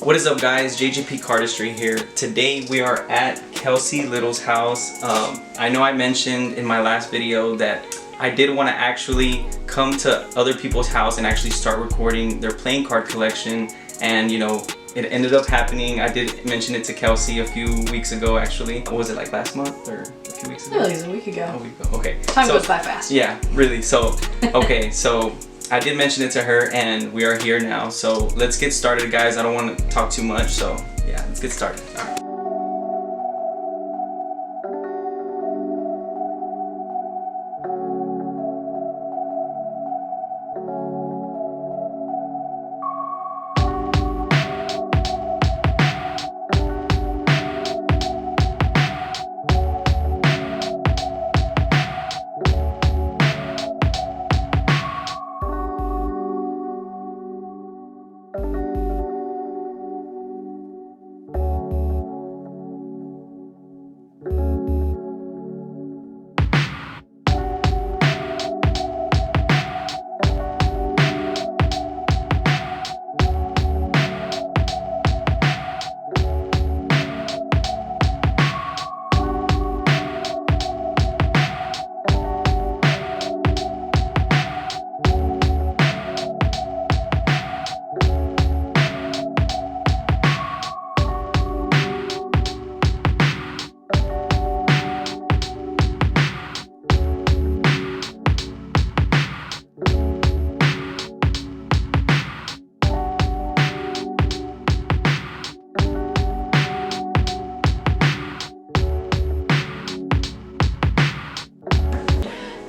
What is up, guys? JGP Cardistry here. Today we are at Kelsey Little's house. I know I mentioned in my last video that I did want to actually come to other people's house and actually start recording their playing card collection, and you know, it ended up happening. I did mention it to Kelsey a few weeks ago, actually. What was it, like last month or a few weeks ago? No, it was a week ago. A week ago, okay. Time goes by fast. Yeah, really. So, okay, so I did mention it to her and we are here now. So let's get started, guys. I don't want to talk too much, so yeah, let's get started. All right.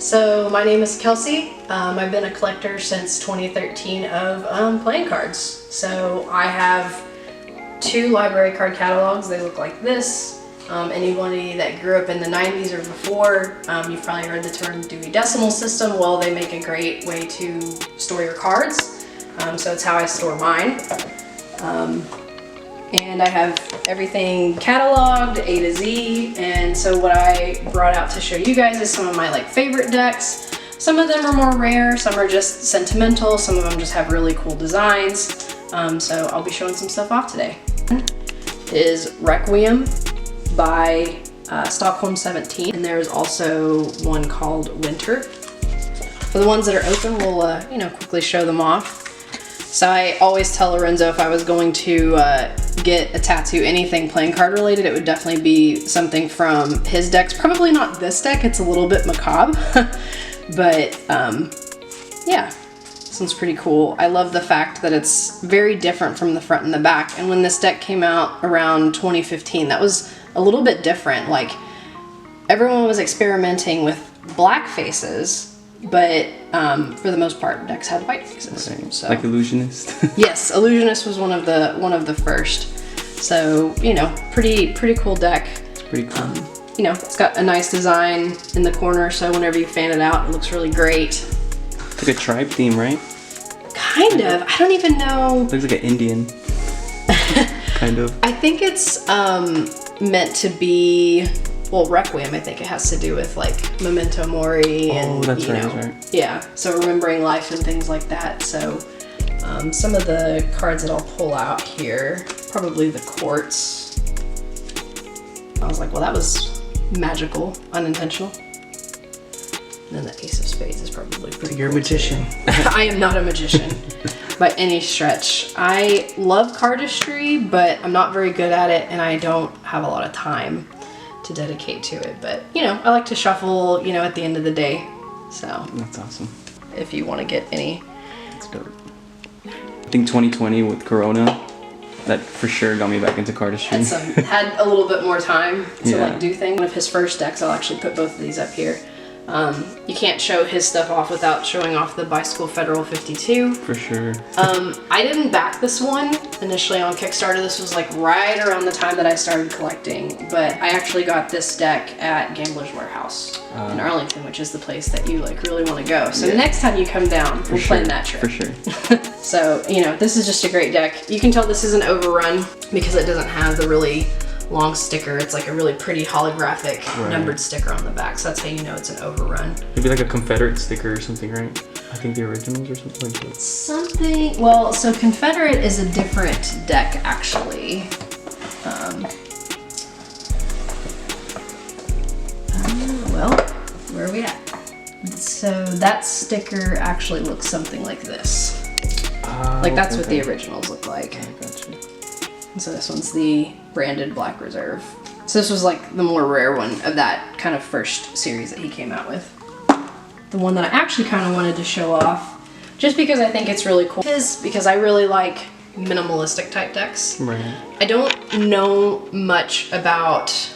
So my name is Kelsey. I've been a collector since 2013 of playing cards. So I have 2 library card catalogs. They look like this. Anybody that grew up in the 90s or before, you've probably heard the term Dewey Decimal System. Well, they make a great way to store your cards. So it's how I store mine. And I have everything cataloged A to Z, and so what I brought out to show you guys is some of my favorite decks. Some of them are more rare, some are just sentimental, some of them just have really cool designs. So I'll be showing some stuff off today. Is Requiem by Stockholm 17, and there's also one called Winter. For the ones that are open, we'll you know, quickly show them off. So I always tell Lorenzo if I was going to get a tattoo, anything playing card related, it would definitely be something from his decks. Probably not this deck, it's a little bit macabre, but yeah, this one's pretty cool. I love the fact that it's very different from the front and the back, and when this deck came out around 2015, that was a little bit different. Like, everyone was experimenting with black faces, but for the most part, decks had white faces. Right. So. Like Illusionist. Yes, Illusionist was one of the first. So, you know, pretty cool deck. It's pretty cool. You know, it's got a nice design in the corner, so whenever you fan it out, it looks really great. It's like a tribe theme, right? Kind of. I don't even know. Looks like an Indian. Kind of. I think it's meant to be. Well, Requiem, I think it has to do with like Memento Mori and, that's you know, right. Yeah, so remembering life and things like that. So some of the cards that I'll pull out here, probably the Quartz. I was like, well, that was magical, unintentional. And then the Ace of Spades is probably pretty You're cool a magician. I am not a magician by any stretch. I love cardistry, but I'm not very good at it, and I don't have a lot of time to dedicate to it. But you know, I like to shuffle, you know, at the end of the day. So That's awesome. if you want to get any. That's dope. I think 2020 with Corona, that for sure got me back into cardistry. Had a little bit more time to Yeah. like do things. One of his first decks, I'll actually put both of these up here. You can't show his stuff off without showing off the Bicycle Federal 52. For sure. I didn't back this one initially on Kickstarter. This was like right around the time that I started collecting, but I actually got this deck at Gambler's Warehouse in Arlington, which is the place that you like really want to go. So Yeah. next time you come down, we'll plan that trip. For sure. So, you know, this is just a great deck. You can tell this is an overrun because it doesn't have the really long sticker. It's like a really pretty holographic numbered sticker on the back. So that's how you know it's an overrun. It'd be like a Confederate sticker or something, right? I think the originals or something like that. Something, well, so Confederate is a different deck actually. Well, where are we at? So that sticker actually looks something like this. Like that's what the originals look like. I got you. And so this one's the branded Black Reserve. So this was like the more rare one of that kind of first series that he came out with. The one that I actually kind of wanted to show off, just because I think it's really cool, is because I really like minimalistic type decks. Right. I don't know much about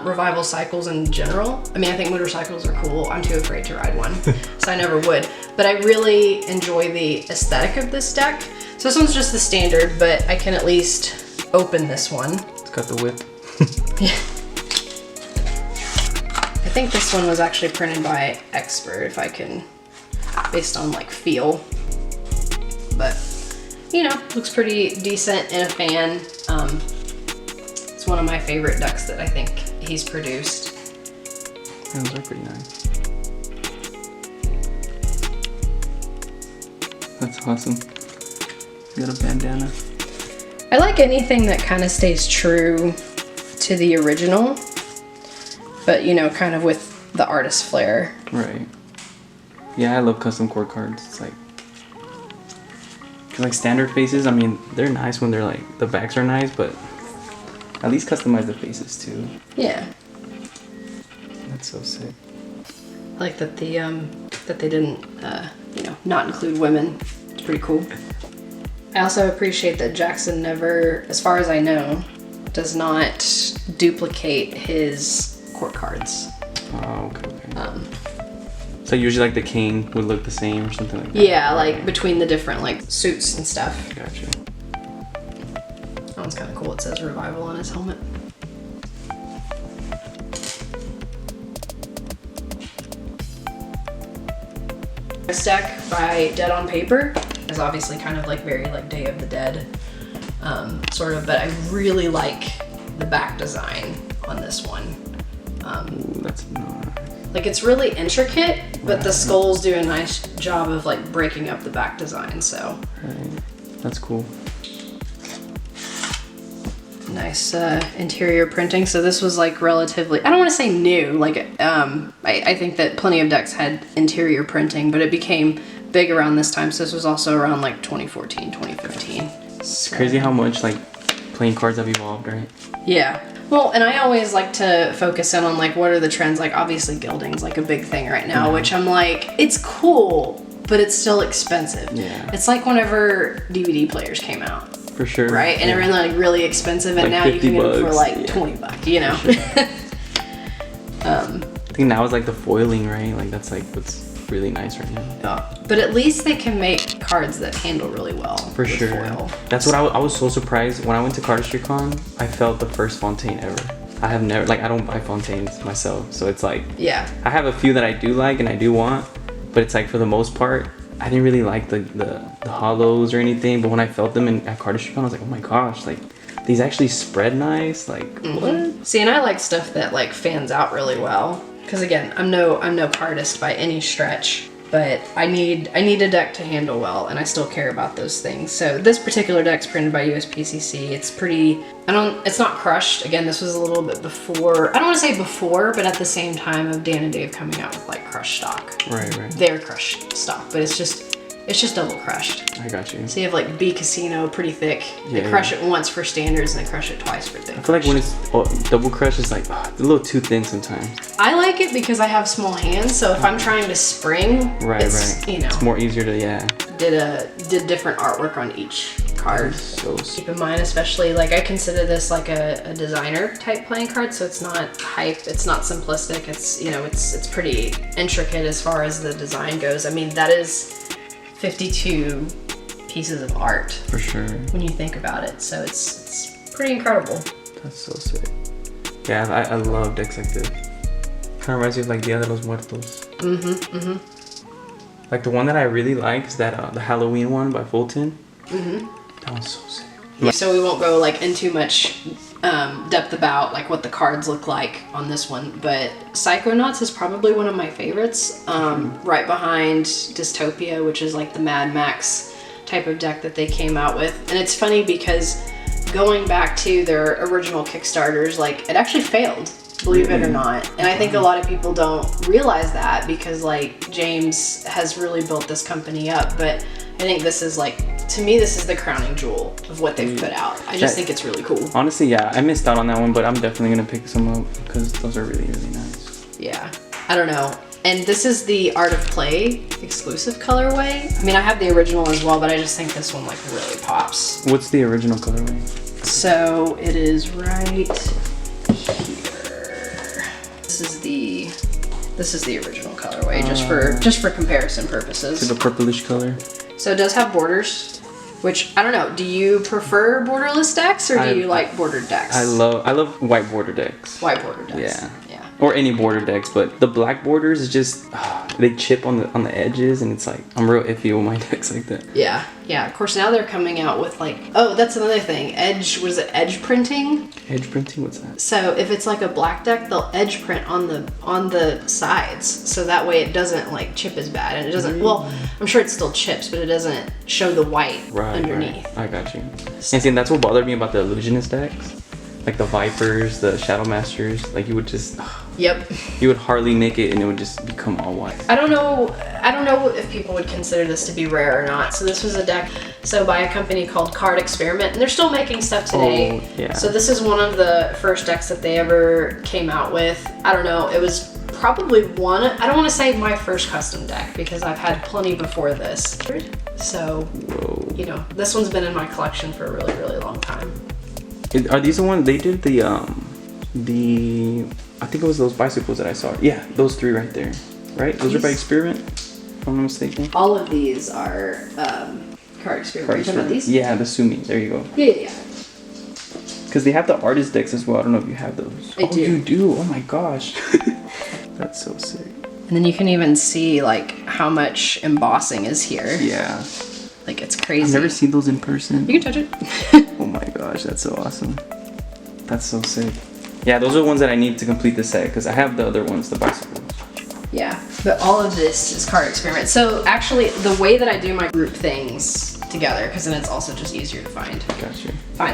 revival cycles in general. I mean, I think motorcycles are cool. I'm too afraid to ride one, so I never would. But I really enjoy the aesthetic of this deck. So this one's just the standard, but I can at least open this one. It's got the whip. Yeah. I think this one was actually printed by Expert, if I can, based on like feel. But, you know, looks pretty decent in a fan. It's one of my favorite decks that I think he's produced. Yeah, those are pretty nice. That's awesome. Got a bandana. I like anything that kind of stays true to the original, but you know, kind of with the artist flair. Right. Yeah, I love custom core cards. It's like, 'cause like standard faces, I mean, they're nice when they're like, the backs are nice, but at least customize the faces too. Yeah. That's so sick. I like that the that they didn't you know, not include women. It's pretty cool. I also appreciate that Jackson never, as far as I know, does not duplicate his court cards. Oh, okay. So usually like the king would look the same or something like that? Yeah, like between the different like suits and stuff. Gotcha. That one's kind of cool. It says Revival on his helmet. This deck by Dead on Paper is obviously kind of like very like Day of the Dead sort of, but I really like the back design on this one. Ooh, that's nice. Like it's really intricate, but the skulls do a nice job of like breaking up the back design, so. Right. That's cool. Nice interior printing. So this was like relatively, I don't want to say new, like I think that plenty of decks had interior printing, but it became big around this time. So this was also around like 2014, 2015. It's crazy how much like playing cards have evolved, right? Yeah. Well, and I always like to focus in on like what are the trends. Like obviously gilding's like a big thing right now, which I'm like, it's cool, but it's still expensive. Yeah. It's like whenever DVD players came out. For sure. Right? And they're like really expensive, and Like now you can get them for $50, like yeah. $20, you know? Sure. I think now it's like the foiling, right? Like that's like what's really nice right now. Yeah. But at least they can make cards that handle really well. For with sure. foil. That's what I was so surprised when I went to Cardistry Con. I felt the first Fontaine ever. I have never, like I don't buy Fontaines myself, so it's like, Yeah. I have a few that I do like and I do want, but it's like for the most part, I didn't really like the hollows or anything, but when I felt them at Cardistry Con, I was like, oh my gosh, like these actually spread nice, like what? See, and I like stuff that like fans out really well. Because again, I'm no cardist by any stretch, but I need a deck to handle well, and I still care about those things. So this particular deck's printed by USPCC. It's pretty, it's not crushed. Again, this was a little bit before, I don't want to say before, but at the same time of Dan and Dave coming out with like crushed stock. Right. Their crushed stock, but it's just double crushed. I got you. So you have like B Casino, pretty thick. They crush it once for standards, and they crush it twice for thick. I feel like when it's double crush, it's like it's a little too thin sometimes. I like it because I have small hands, so if I'm trying to spring, it's, you know, it's more easier to did different artwork on each card. So Keep in mind, especially like I consider this like a designer type playing card, so it's not hype, it's not simplistic, it's, you know, it's pretty intricate as far as the design goes. I mean, that is 52 pieces of art for sure when you think about it, so it's pretty incredible. That's so sick. Yeah, I love decks like this. Kind of reminds me of like Dia de los Muertos. Like the one that I really like is that the Halloween one by Fulton. That one's so sick. So we won't go like into much depth about like what the cards look like on this one, but Psychonauts is probably one of my favorites. Right behind Dystopia, which is like the Mad Max type of deck that they came out with. And it's funny because going back to their original Kickstarters, like it actually failed, believe it or not. And I think a lot of people don't realize that because like James has really built this company up, but I think this is like, to me, this is the crowning jewel of what they've put out. I just think it's really cool. Honestly, yeah, I missed out on that one, but I'm definitely gonna pick some up because those are really, really nice. Yeah, I don't know. And this is the Art of Play exclusive colorway. I mean, I have the original as well, but I just think this one like really pops. What's the original colorway? So it is right here. This is the original colorway, just for comparison purposes. To the purplish color. So it does have borders, which I don't know. Do you prefer borderless decks or do you like bordered decks? I love white border decks. White border decks. Yeah. Or any border decks, but the black borders is just they chip on the edges, and it's like I'm real iffy with my decks like that. Yeah. Of course, now they're coming out with like, oh, that's another thing. Edge printing? Edge printing, what's that? So if it's like a black deck, they'll edge print on the sides, so that way it doesn't like chip as bad, and it doesn't. Well, I'm sure it still chips, but it doesn't show the white underneath. Right. I got you. And see, that's what bothered me about the illusionist decks. Like the Vipers, the Shadow Masters, like you would just... Yep. You would hardly make it and it would just become all white. I don't know if people would consider this to be rare or not. So this was a deck by a company called Card Experiment, and they're still making stuff today. Oh, yeah. So this is one of the first decks that they ever came out with. I don't know, it was probably I don't want to say my first custom deck because I've had plenty before this. So, whoa. You know, this one's been in my collection for a really, really long time. Are these the ones they did the I think it was those bicycles that I saw. Yeah, those three right there. Right? Those are by Experiment, if I'm not mistaken. All of these are Card Experiment. Are you talking about these? Yeah, the Sumi. There you go. Yeah. Because they have the artist decks as well. I don't know if you have those. I do. You do? Oh my gosh. That's so sick. And then you can even see like how much embossing is here. Yeah. Like it's crazy. I've never seen those in person. You can touch it. Oh my gosh, that's so awesome. That's so sick. Yeah, those are the ones that I need to complete the set because I have the other ones, the bicycles. Yeah, but all of this is Card Experiment. So actually, the way that I do my group things together, because then it's also just easier to find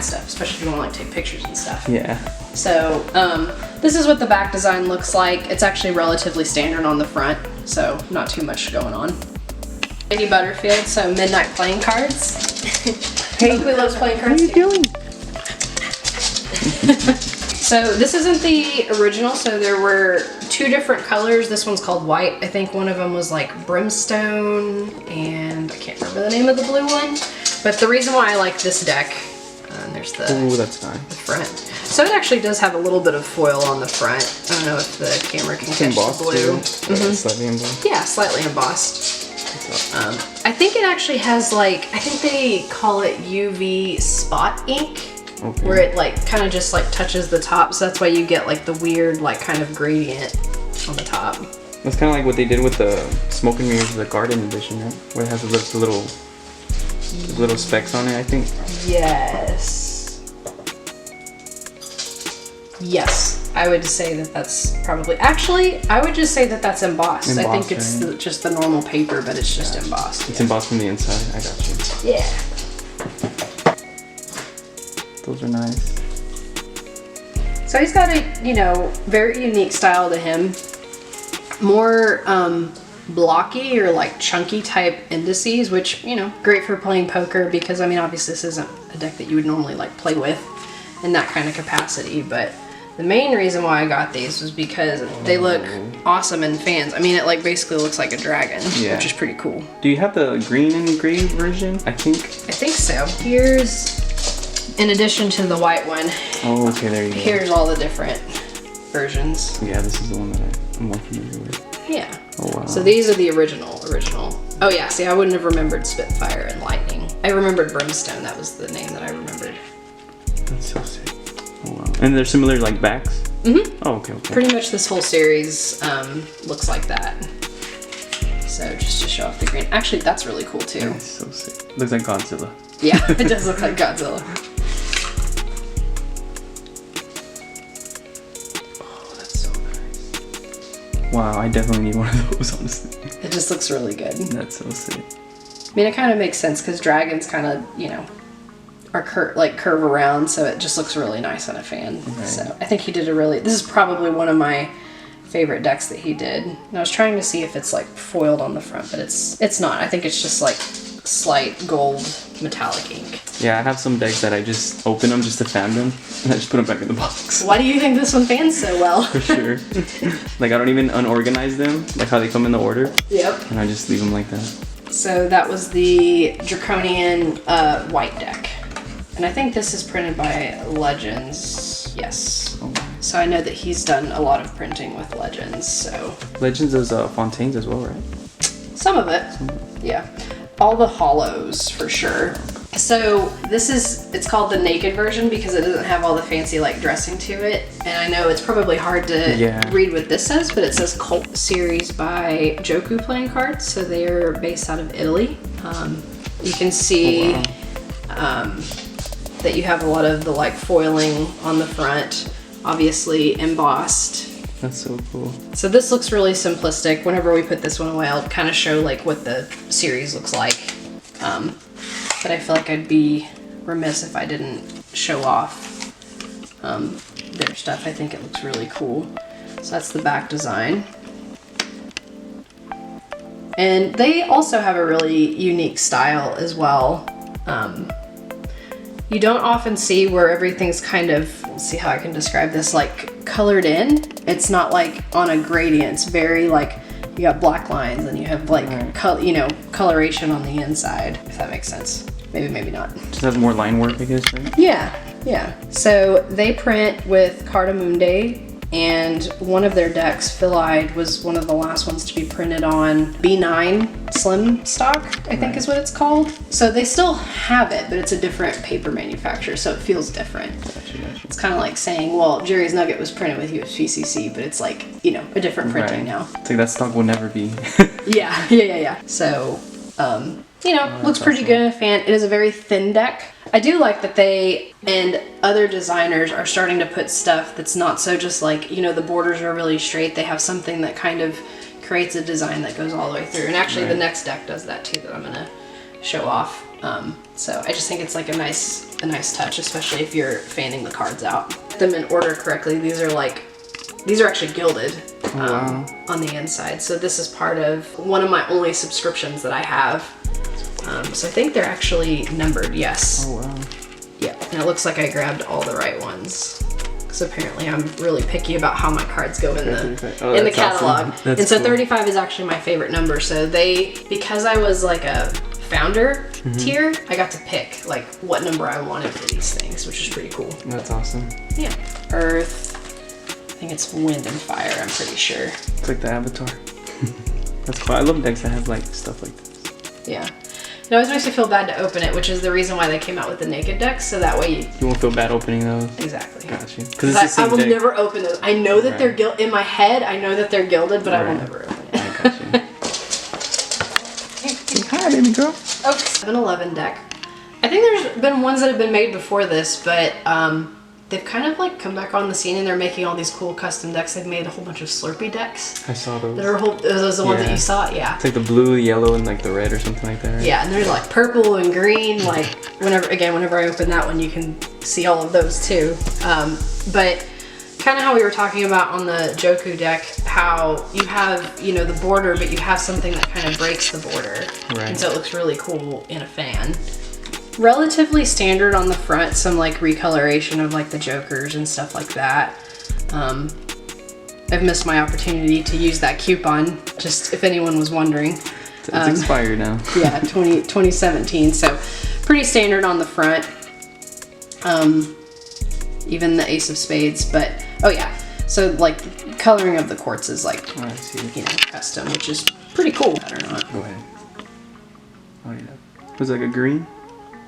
stuff, especially if you want to like take pictures and stuff. Yeah. So this is what the back design looks like. It's actually relatively standard on the front, so not too much going on. Lady Butterfield, so midnight playing cards. Hey, Oakley loves playing cards. What are you doing? So this isn't the original, so there were two different colors. This one's called white. I think one of them was like brimstone, and I can't remember the name of the blue one. But the reason why I like this deck, and there's the, that's nice. The front. So it actually does have a little bit of foil on the front. I don't know if the camera can catch the blue. Slightly embossed. Yeah, slightly embossed. I think it actually has like, I think they call it UV spot ink. Okay. Where it like kind of just like touches the top, so that's why you get like the weird like kind of gradient on the top. That's kind of like what they did with the Smoke and Mirrors, the Garden Edition, right? Where it has the little specks on it, I think. Yes, I would say that that's probably, actually, I would just say that that's embossed. I think it's just the normal paper, but it's just embossed. It's embossed from the inside, I got you. Yeah. Those are nice. So he's got a, you know, very unique style to him. More blocky or like chunky type indices, which, you know, great for playing poker because, I mean, obviously this isn't a deck that you would normally like play with in that kind of capacity, but the main reason why I got these was because they look awesome in fans. I mean, it like basically looks like a dragon, which is pretty cool. Do you have the green and gray version? I think so. Here's, in addition to the white one, oh, okay, there you go. Here's all the different versions. Yeah, this is the one that I'm more familiar with. Yeah. Oh, wow. So these are the original. Oh yeah, see, I wouldn't have remembered Spitfire and Lightning. I remembered Brimstone, that was the name that I remembered. That's so sick. Oh wow. And they're similar like backs? Mm-hmm. Oh, okay. Pretty much this whole series looks like that. So just to show off the green. Actually, that's really cool too. That's so sick. Looks like Godzilla. Yeah, it does look like Godzilla. Wow, I definitely need one of those, honestly. It just looks really good. That's so sick. I mean, it kind of makes sense because dragons kind of, you know, are curve around, so it just looks really nice on a fan. Right. So I think he did this is probably one of my favorite decks that he did. And I was trying to see if it's like foiled on the front, but it's not. I think it's just like slight gold metallic ink. Yeah, I have some decks that I just open them just to fan them, and I just put them back in the box. Why do you think this one fans so well? For sure. Like, I don't even unorganize them, like how they come in the order. Yep. And I just leave them like that. So that was the Draconian white deck. And I think this is printed by Legends. Yes. Oh. So I know that he's done a lot of printing with Legends, so. Legends is Fontaines as well, right? Some of it, yeah. All the hollows for sure. So it's called the naked version because it doesn't have all the fancy like dressing to it. And I know it's probably hard to read what this says, but it says Cult Series by Joku playing cards. So they are based out of Italy. You can see that you have a lot of the like foiling on the front, obviously embossed. That's so cool. So this looks really simplistic. Whenever we put this one away, I'll kind of show like what the series looks like. But I feel like I'd be remiss if I didn't show off their stuff. I think it looks really cool. So that's the back design. And they also have a really unique style as well. You don't often see where everything's kind of, let's see how I can describe this, like colored in. It's not like on a gradient. It's very like, you got black lines and you have like, coloration on the inside, if that makes sense. Maybe, maybe not. Just has more line work, I guess, right? Yeah, yeah. So they print with Cardamundi, and one of their decks, Philide, was one of the last ones to be printed on B9 Slim stock, I think is what it's called. So they still have it, but it's a different paper manufacturer, so it feels different. Gotcha. It's kind of like saying, well, Jerry's Nugget was printed with USPCC, but it's like, you know, a different printing now. It's like that stock will never be. Yeah. So, you know, looks pretty good in a fan. It is a very thin deck. I do like that they and other designers are starting to put stuff that's not so just like, you know, the borders are really straight. They have something that kind of creates a design that goes all the way through. And actually the next deck does that too, that I'm gonna show off. So I just think it's like a nice touch, especially if you're fanning the cards out. Them in order correctly. These are actually gilded on the inside. So this is part of one of my only subscriptions that I have. So I think they're actually numbered, yes. Oh, wow. Yeah, and it looks like I grabbed all the right ones. Because apparently I'm really picky about how my cards go in the catalog. Awesome. And so cool. 35 is actually my favorite number. So because I was like a founder tier, I got to pick like what number I wanted for these things, which is pretty cool. That's awesome. Yeah. Earth, I think it's wind and fire, I'm pretty sure. It's like the Avatar. That's cool. I love decks that have like stuff like this. Yeah. It always makes me feel bad to open it, which is the reason why they came out with the naked decks, so that way you won't feel bad opening those. Exactly. Gotcha. Because I will never open those. I know that they're gilded. In my head, I know that they're gilded, but I will never open it. I gotcha. Hi, baby girl. Okay. 7-Eleven deck. I think there's been ones that have been made before this, but they've kind of like come back on the scene and they're making all these cool custom decks. They've made a whole bunch of Slurpee decks. I saw those. Those are the ones that you saw? Yeah. It's like the blue, yellow, and like the red or something like that, right? Yeah, and there's like purple and green. Like whenever I open that one, you can see all of those too. But kind of how we were talking about on the Joku deck, how you have, you know, the border, but you have something that kind of breaks the border. Right. And so it looks really cool in a fan. Relatively standard on the front, some like recoloration of like the jokers and stuff like that. I've missed my opportunity to use that coupon, just if anyone was wondering. It's expired now. Yeah, 2017, so pretty standard on the front. Even the Ace of Spades, but oh yeah, so like coloring of the quartz is like, you know, custom, which is pretty cool. I don't know. Go ahead. Oh yeah. Was it like a green?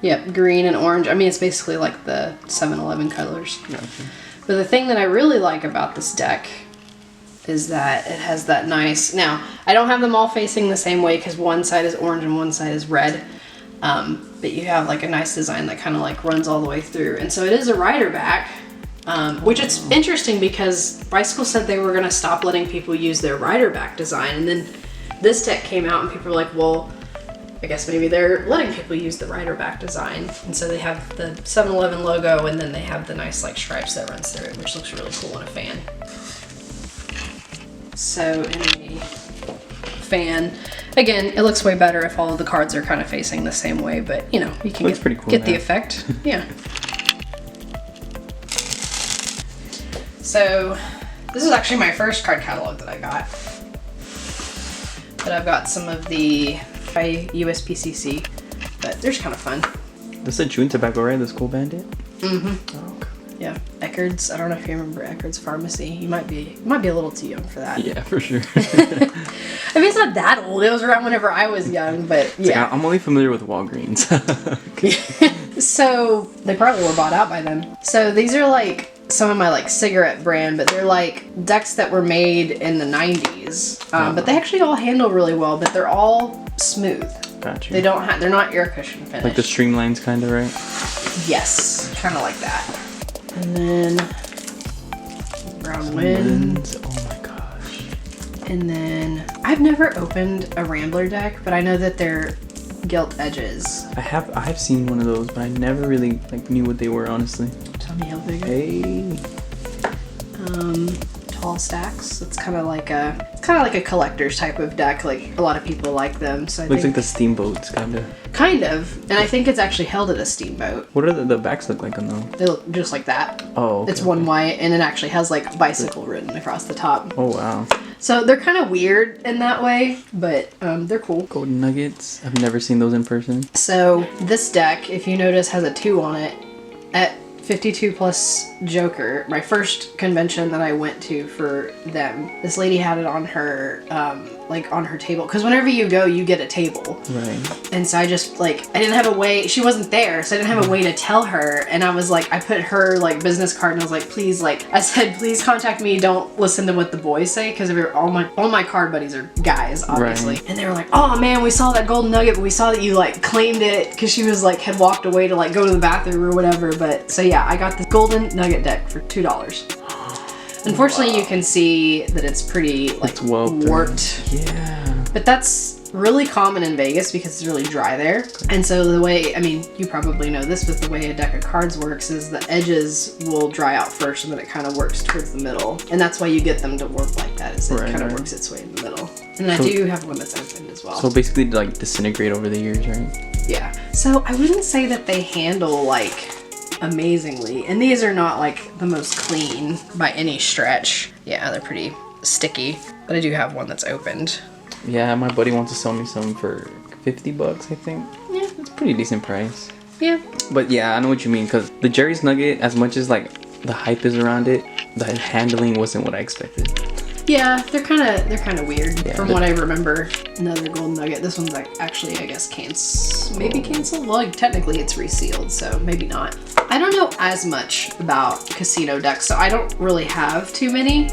Yep, green and orange. I mean, it's basically like the 7-Eleven colors. Gotcha. But the thing that I really like about this deck is that it has that nice... Now, I don't have them all facing the same way because one side is orange and one side is red. But you have like a nice design that kind of like runs all the way through. And so it is a rider back. Which it's interesting because Bicycle said they were going to stop letting people use their rider back design, and then this deck came out and people were like, well, I guess maybe they're letting people use the rider back design. And so they have the 7-Eleven logo, and then they have the nice like stripes that runs through it, which looks really cool on a fan. So in a fan, again, it looks way better if all of the cards are kind of facing the same way, but you know, you can pretty cool, get the effect. Yeah. So this is actually my first card catalog that I got. But I've got some of the USPCC, but they're just kind of fun. This is a chewing tobacco, right? The School Bandit? Mm-hmm. Oh, okay. Yeah, Eckerd's. I don't know if you remember Eckerd's Pharmacy. You might be a little too young for that. Yeah, for sure. I mean, it's not that old. It was around whenever I was young, but yeah. I'm only familiar with Walgreens. So they probably were bought out by them. So these are like some of my like cigarette brand, but they're like decks that were made in the 90s. But they actually all handle really well, but they're all smooth. Gotcha. They're not air cushion finished. Like the streamlines kind of, right? Yes, kind of like that. And then Brown Winds. Oh my gosh. And then I've never opened a Rambler deck, but I know that they're gilt edges. I've seen one of those, but I never really like knew what they were, honestly. Tell me how big. Hey. Tall stacks. It's kind of like a collector's type of deck. Like a lot of people like them. So I Looks think like the steamboats, kind of. kind of, and I think it's actually held at a steamboat. What are the backs look like on them? They look just like that. Oh, okay, It's one white, and it actually has like bicycle written across the top. Oh wow. So they're kind of weird in that way, but they're cool. Golden nuggets. I've never seen those in person. So this deck, if you notice, has a 2 on it at 52 plus Joker. My first convention that I went to for them, this lady had it on her like on her table, because whenever you go you get a table, Right. and so I just like, I didn't have a way, she wasn't there, so I didn't have a way to tell her, and I was like, I put her like business card and I was like, please, like I said, please contact me, don't listen to what the boys say, because all my card buddies are guys, obviously. Right. And they were like, oh man, we saw that golden nugget, but we saw that you like claimed it, because she was like, had walked away to like go to the bathroom or whatever. But so yeah, I got this golden nugget deck for $2. Unfortunately, Wow. you can see that it's pretty like warped. Yeah. But that's really common in Vegas because it's really dry there. And so the way, I mean, you probably know this, but the way a deck of cards works is the edges will dry out first, and then it kind of works towards the middle. And that's why you get them to warp like that, is it kind of works its way in the middle. And I do have one that's opened as well. So basically like disintegrate over the years, right? Yeah. So I wouldn't say that they handle like amazingly, and these are not like the most clean by any stretch. Yeah, they're pretty sticky, but I do have one that's opened. Yeah, my buddy wants to sell me some for $50, I think. Yeah. It's a pretty decent price. Yeah. But yeah, I know what you mean, because the Jerry's Nugget, as much as like the hype is around it, the handling wasn't what I expected. Yeah, they're kind of weird. Yeah, From what I remember, another golden nugget. This one's like actually, I guess, maybe canceled. Well, like, technically it's resealed, so maybe not. I don't know as much about casino decks, so I don't really have too many.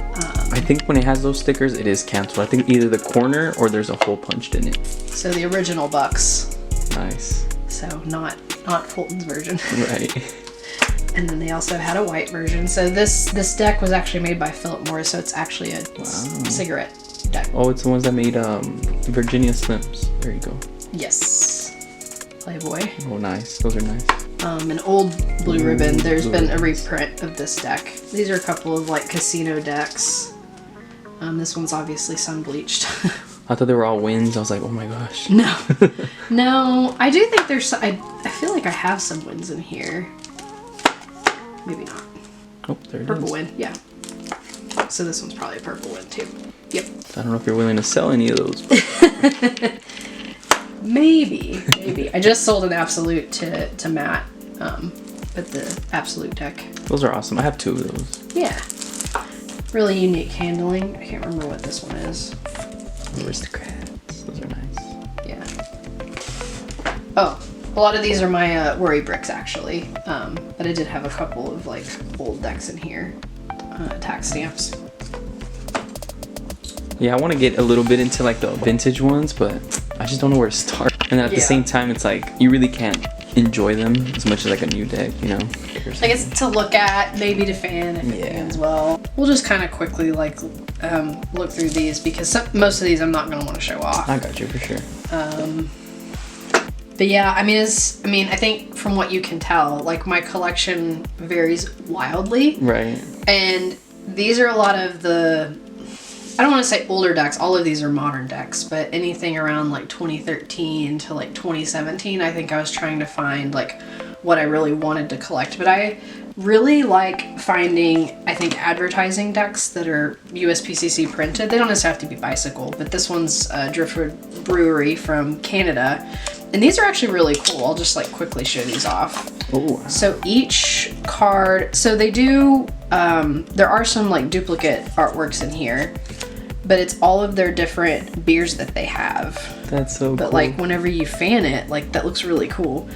I think when it has those stickers, it is canceled. I think either the corner or there's a hole punched in it. So the original Bucks. Nice. So not Fulton's version. Right. And then they also had a white version. So this deck was actually made by Philip Morris, so it's actually a cigarette deck. Oh, it's the ones that made Virginia Slims. There you go. Yes. Playboy. Oh, nice. Those are nice. An old Blue Ribbon. There's Blue been a Ribbons. reprint of this deck. These are a couple of like casino decks. This one's obviously sun bleached. I thought they were all wins. I was like, oh my gosh. No. No, I do think there's I feel like I have some wins in here. Maybe not. Oh, there it Purple is. win, yeah. So this one's probably a purple win too. Yep. I don't know if you're willing to sell any of those. Maybe. I just sold an Absolute to Matt, but the Absolute deck. Those are awesome. I have 2 of those. Yeah. Really unique handling. I can't remember what this one is. Aristocrats. Those are nice. Yeah. Oh, a lot of these are my worry bricks actually, but I did have a couple of like old decks in here. Tax stamps. Yeah, I want to get a little bit into like the vintage ones, but I just don't know where to start. And at the same time, it's like you really can't enjoy them as much as like a new deck, you know. I guess to look at, maybe to fan if it fans well. We'll just kind of quickly like look through these because most of these I'm not gonna want to show off. I got you for sure. But yeah, I mean, I think from what you can tell, like my collection varies wildly. Right. And these are a lot of the, I don't want to say older decks, all of these are modern decks, but anything around like 2013 to like 2017, I think I was trying to find like what I really wanted to collect. But I really like finding, I think, advertising decks that are USPCC printed. They don't necessarily have to be Bicycle, but this one's Driftwood Brewery from Canada. And these are actually really cool. I'll just like quickly show these off. Oh. So each card, so they do, there are some like duplicate artworks in here, but it's all of their different beers that they have. That's so cool. But like whenever you fan it, like that looks really cool.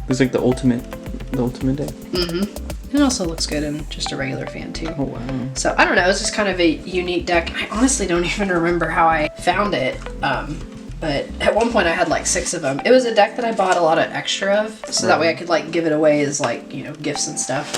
It's like the ultimate deck. Mm-hmm. It also looks good in just a regular fan too. Oh wow. So I don't know, it's just kind of a unique deck. I honestly don't even remember how I found it. But at one point I had like 6 of them. It was a deck that I bought a lot of extra of, so that way I could like give it away as like, you know, gifts and stuff.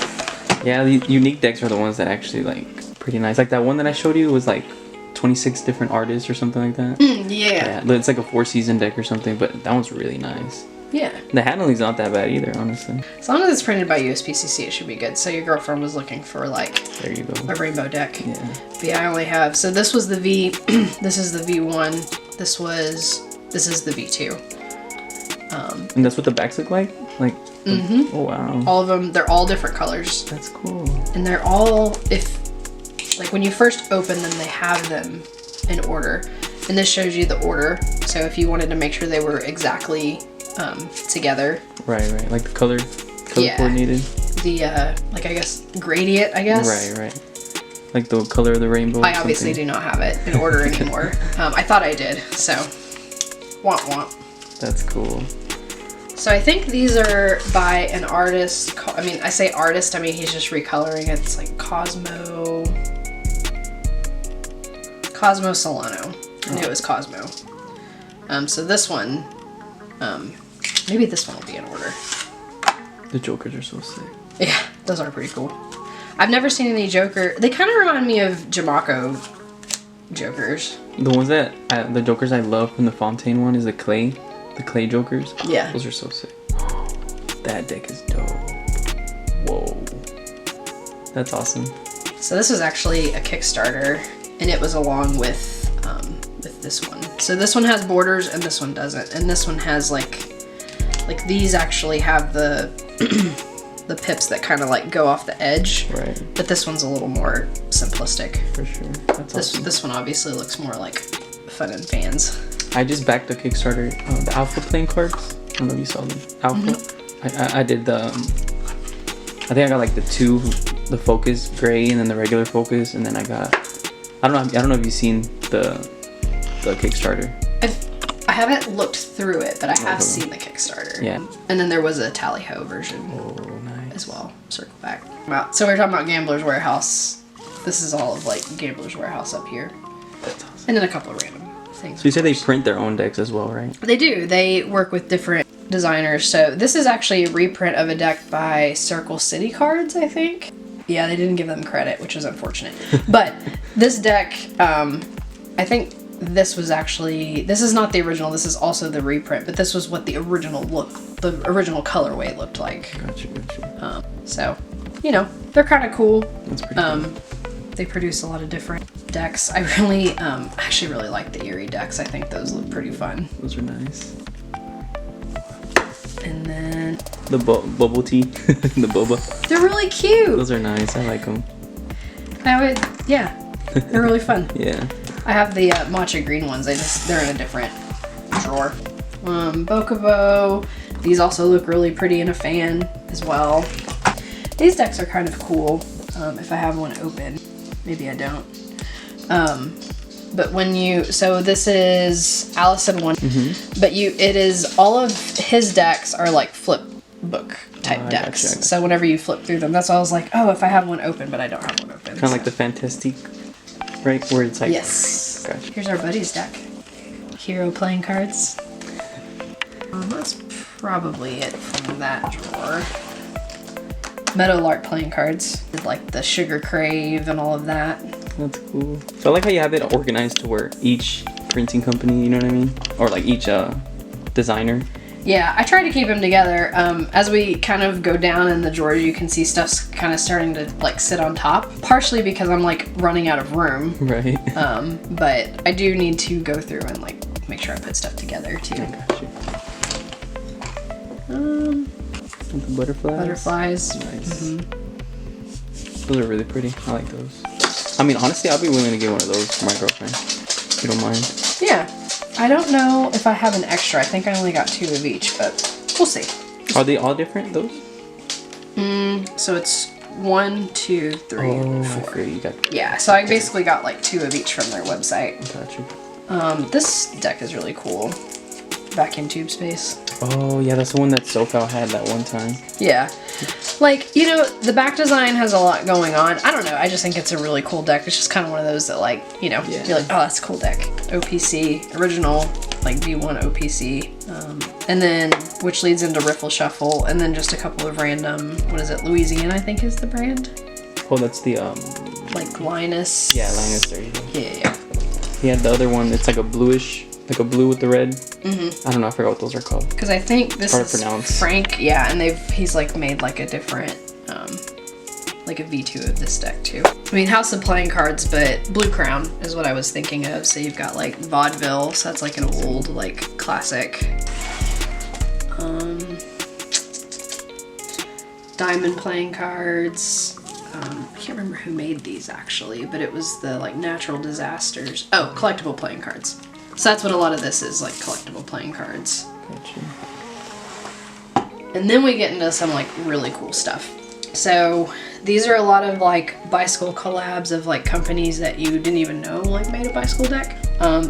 Yeah, the unique decks are the ones that actually like pretty nice. Like that one that I showed you was like 26 different artists or something like that. Yeah. It's like a 4-season deck or something, but that one's really nice. Yeah. The handling's not that bad either, honestly. As long as it's printed by USPCC, it should be good. So your girlfriend was looking for like there you go. A rainbow deck. Yeah. But yeah, I only have, so this was the V, this is the V1, this is the V2. And that's what the backs look like? Like, oh wow. All of them, they're all different colors. That's cool. And they're all, like when you first open them, they have them in order. And this shows you the order. So if you wanted to make sure they were exactly together. Right. Like the color coordinated. The, like I guess, gradient, I guess. Right. Like the color of the rainbow. I obviously do not have it in order anymore. I thought I did, so womp. That's cool. So I think these are by an artist. I mean, I say artist, I mean he's just recoloring it. It's like Cosmo Solano. I knew it was Cosmo. So this one, maybe this one will be in order. The Jokers are so sick. Yeah, those are pretty cool. I've never seen any Joker. They kind of remind me of Jamako Jokers. The ones that, the Jokers I love from the Fontaine one is the clay Jokers. Yeah. Those are so sick. That deck is dope. Whoa. That's awesome. So this was actually a Kickstarter, and it was along with this one. So this one has borders, and this one doesn't. And this one has like these actually have the the pips that kind of like go off the edge. Right. But this one's a little more simplistic. For sure. That's awesome. This one obviously looks more like fun and fans. I just backed the Kickstarter, the Alpha playing cards. I don't know if you saw them. Alpha. I did the, I think I got like the focus gray and then the regular focus, and then I got, I don't know if you've seen the Kickstarter. I haven't looked through it, but I have seen the Kickstarter. Yeah. And then there was a Tally-Ho version. Oh, nice. As well. Circle back. So we're talking about Gambler's Warehouse. This is all of like Gambler's Warehouse up here. That's awesome. And then a couple of random things. So you said they print their own decks as well, right? They do. They work with different designers. So this is actually a reprint of a deck by Circle City Cards, I think. Yeah, they didn't give them credit, which is unfortunate. But this deck, I think this was actually, this is not the original, this is also the reprint, but this was what the original colorway looked like. Gotcha. So, you know, they're kind of cool. That's pretty cool. They produce a lot of different decks. I really, actually really like the Erie decks. I think those look pretty fun. Those are nice. And then the bubble tea, the boba. They're really cute. Those are nice. I like them. Yeah, they're really fun. Yeah. I have the matcha green ones. They're in a different drawer. Bokubo. These also look really pretty in a fan as well. These decks are kind of cool. If I have one open, maybe I don't. But when you, so this is Allison one, but it is, all of his decks are like flip book type decks. Gotcha. So whenever you flip through them, that's why I was like, oh, if I have one open, but I don't have one open. Kind of like the Fantastique, right? Where it's like, yes. Gotcha. Here's our buddy's deck. Hero playing cards. That's probably it from that drawer. Meadowlark playing cards. Like the Sugar Crave and all of that. That's cool. So I like how you have it organized to where each printing company, you know what I mean? Or like each designer. Yeah, I try to keep them together. As we kind of go down in the drawers, you can see stuff's kind of starting to like sit on top. Partially because I'm like running out of room. Right. But I do need to go through and like make sure I put stuff together too. I got you. The butterflies. Butterflies. Nice. Mm-hmm. Those are really pretty. I like those. I mean, honestly, I'll be willing to get one of those for my girlfriend. If you don't mind. Yeah. I don't know if I have an extra. I think I only got 2 of each, but we'll see. Are they all different, those? So it's 1, 2, 3, Oh, 4. I forget you got. Yeah, so I basically got like 2 of each from their website. Got you. This deck is really cool. Vacuum tube space. Oh, yeah, that's the one that SoCal had that one time. Yeah. Like, you know, the back design has a lot going on. I don't know, I just think it's a really cool deck. It's just kind of one of those that, like, you know, Yeah. you're like, oh, that's a cool deck. OPC, original, like V1 OPC. And then, which leads into Riffle Shuffle, and then just a couple of random, what is it, Louisiana, I think is the brand? Oh, that's the, Like Linus. yeah, Linus, there you go. Yeah. He had the other one, it's like a bluish, like a blue with the red. Mm-hmm. I don't know, I forgot what those are called. Because I think this Hard to is pronounce. Frank, yeah, and he's like made like a different, like a V2 of this deck too. I mean, House of Playing Cards, but Blue Crown is what I was thinking of. So you've got like Vaudeville, so that's like an old, like classic. Diamond Playing Cards. I can't remember who made these actually, but it was the like Natural Disasters. Oh, Collectible Playing Cards. So that's what a lot of this is, like collectible playing cards. Gotcha. And then we get into some like really cool stuff. So these are a lot of like bicycle collabs of like companies that you didn't even know like made a bicycle deck.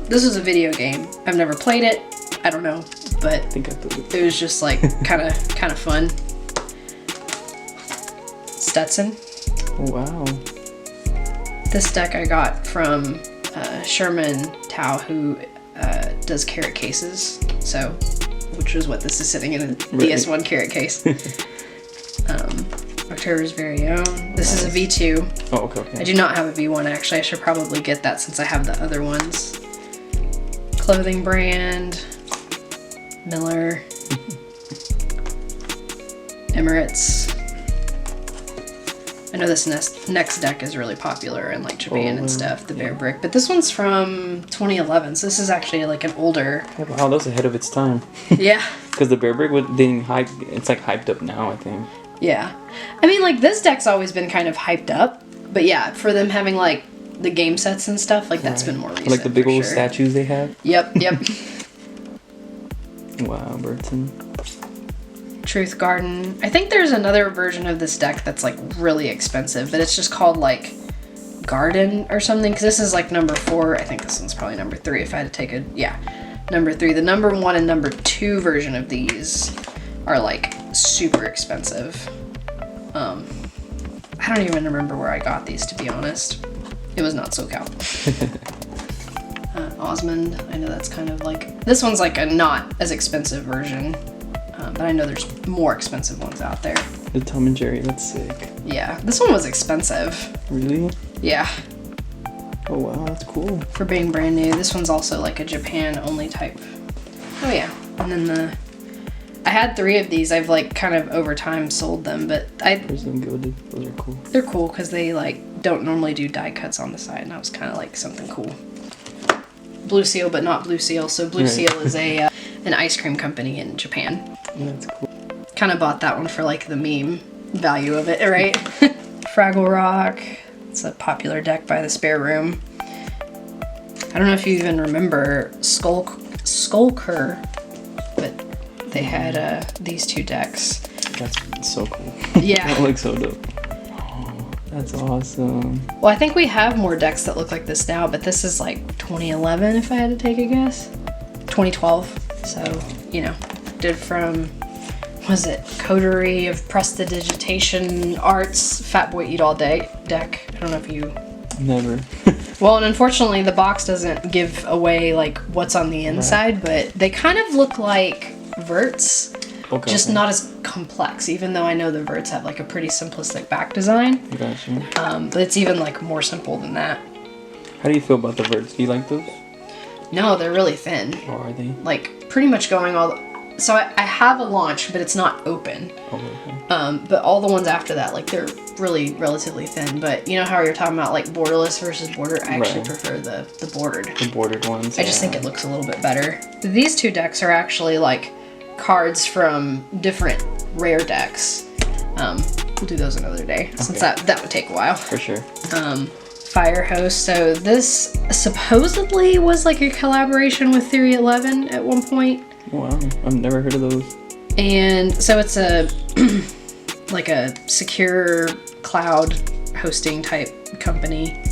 This is a video game. I've never played it. I don't know, but I think I put it. it was just like kind of fun. Stetson. Oh, wow. This deck I got from Sherman Tao, who does carrot cases. So, which is what this is sitting in, a DS1 carrot case. October's very own. This is a V2. Oh, okay. I do not have a V1 actually. I should probably get that since I have the other ones. Clothing brand. Miller. Emirates. I know this next deck is really popular in like Japan and stuff, the Bear Brick, but this one's from 2011, so this is actually like an older. Yeah, wow, that was ahead of its time. Yeah. Because the Bear Brick didn't hype. It's like hyped up now, I think. Yeah. I mean, like this deck's always been kind of hyped up, but yeah, for them having like the game sets and stuff, like that's been more recent. Like the big for old sure. statues they have. Yep. Wow, Burton. Truth Garden. I think there's another version of this deck that's like really expensive, but it's just called like Garden or something, because this is like number 4. I think this one's probably number 3 if I had to take a, yeah, number 3. The number 1 and number 2 version of these are like super expensive. I don't even remember where I got these, to be honest. It was not SoCal. Osmond, I know that's kind of like, this one's like a not as expensive version. But I know there's more expensive ones out there. The Tom and Jerry, that's sick. Yeah, this one was expensive. Really? Yeah. Oh wow, that's cool. For being brand new. This one's also like a Japan only type. Oh yeah. And then I had 3 of these. I've like kind of over time sold them, but There's them gilded. Those are cool. they're cool because they like don't normally do die cuts on the side, and that was kind of like something cool. Blue Seal, but not Blue Seal. So Blue Seal is a an ice cream company in Japan. Yeah, that's cool. Kind of bought that one for like the meme value of it, right? Fraggle Rock. It's a popular deck by the Spare Room. I don't know if you even remember Skulker, but they had these 2 decks. That's so cool. Yeah. That looks so dope. Oh, that's awesome. Well, I think we have more decks that look like this now, but this is like 2011 if I had to take a guess. 2012. So, you know, did from, was it Coterie of Prestidigitation Arts Fat Boy Eat All Day deck. I don't know if you... Never. Well, and unfortunately the box doesn't give away like what's on the inside, but they kind of look like verts. Okay. Just not as complex, even though I know the verts have like a pretty simplistic back design. Gotcha. But it's even like more simple than that. How do you feel about the verts? Do you like those? No, they're really thin. Or are they? Like pretty much going all so I have a launch, but it's not open. Oh, okay. But all the ones after that, like they're really relatively thin. But you know how you're talking about like borderless versus bordered? I actually prefer the bordered. The bordered ones. I just think it looks a little bit better. These two decks are actually like cards from different rare decks. We'll do those another day since that would take a while. For sure. Fire Host. So this supposedly was like a collaboration with Theory 11 at one point. Wow, I've never heard of those. And so it's a like a secure cloud hosting type company.